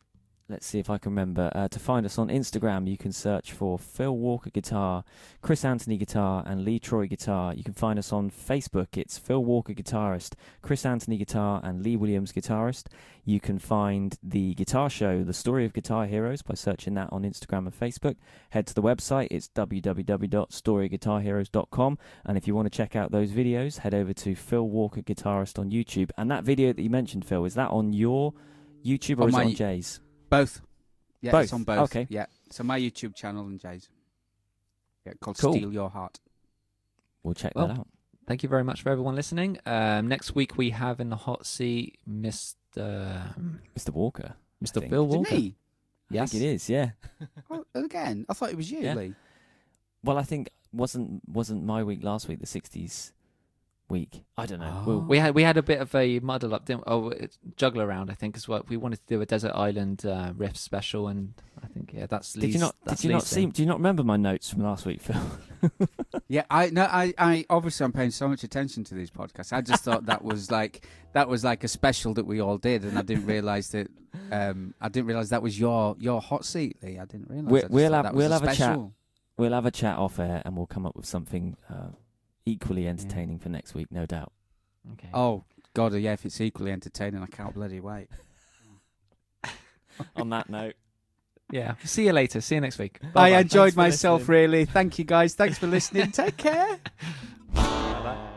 Let's see if I can remember. To find us on Instagram, you can search for Phil Walker Guitar, Chris Anthony Guitar, and Lee Troy Guitar. You can find us on Facebook. It's Phil Walker Guitarist, Chris Anthony Guitar, and Lee Williams Guitarist. You can find the guitar show, The Story of Guitar Heroes, by searching that on Instagram and Facebook. Head to the website. It's www.storyguitarheroes.com. And if you want to check out those videos, head over to Phil Walker Guitarist on YouTube. And that video that you mentioned, Phil, is that on your YouTube or is it on Jay's? Both. Yeah, both. It's on both. Okay. Yeah. So my YouTube channel and Jay's. Yeah, called Cool. Steal Your Heart. We'll check that out. Thank you very much for everyone listening. Next week we have in the hot seat Mr. Walker. Mr. Phil Walker. Me? I Yes. think it is, yeah. Oh, again, I thought it was you, Yeah. Lee. Well, I think wasn't my week last week the 60s week? I don't know. Oh. We had a bit of a muddle up, juggle around, I think, as well. We wanted to do a Desert Island riff special, and I think that's Lee's. Do you not remember my notes from last week, Phil? Yeah, I obviously I'm paying so much attention to these podcasts. I just thought that was like a special that we all did, and I didn't realise that that was your hot seat, Lee. I didn't realise. We'll have a chat. We'll have a chat off air, and we'll come up with something equally entertaining for next week, no doubt. Okay. Oh God, yeah! If it's equally entertaining, I can't bloody wait. On that note. Yeah. See you later. See you next week. I Bye-bye. enjoyed Thanks for myself listening. really. Thank you guys. Thanks for listening. Take care. Bye-bye.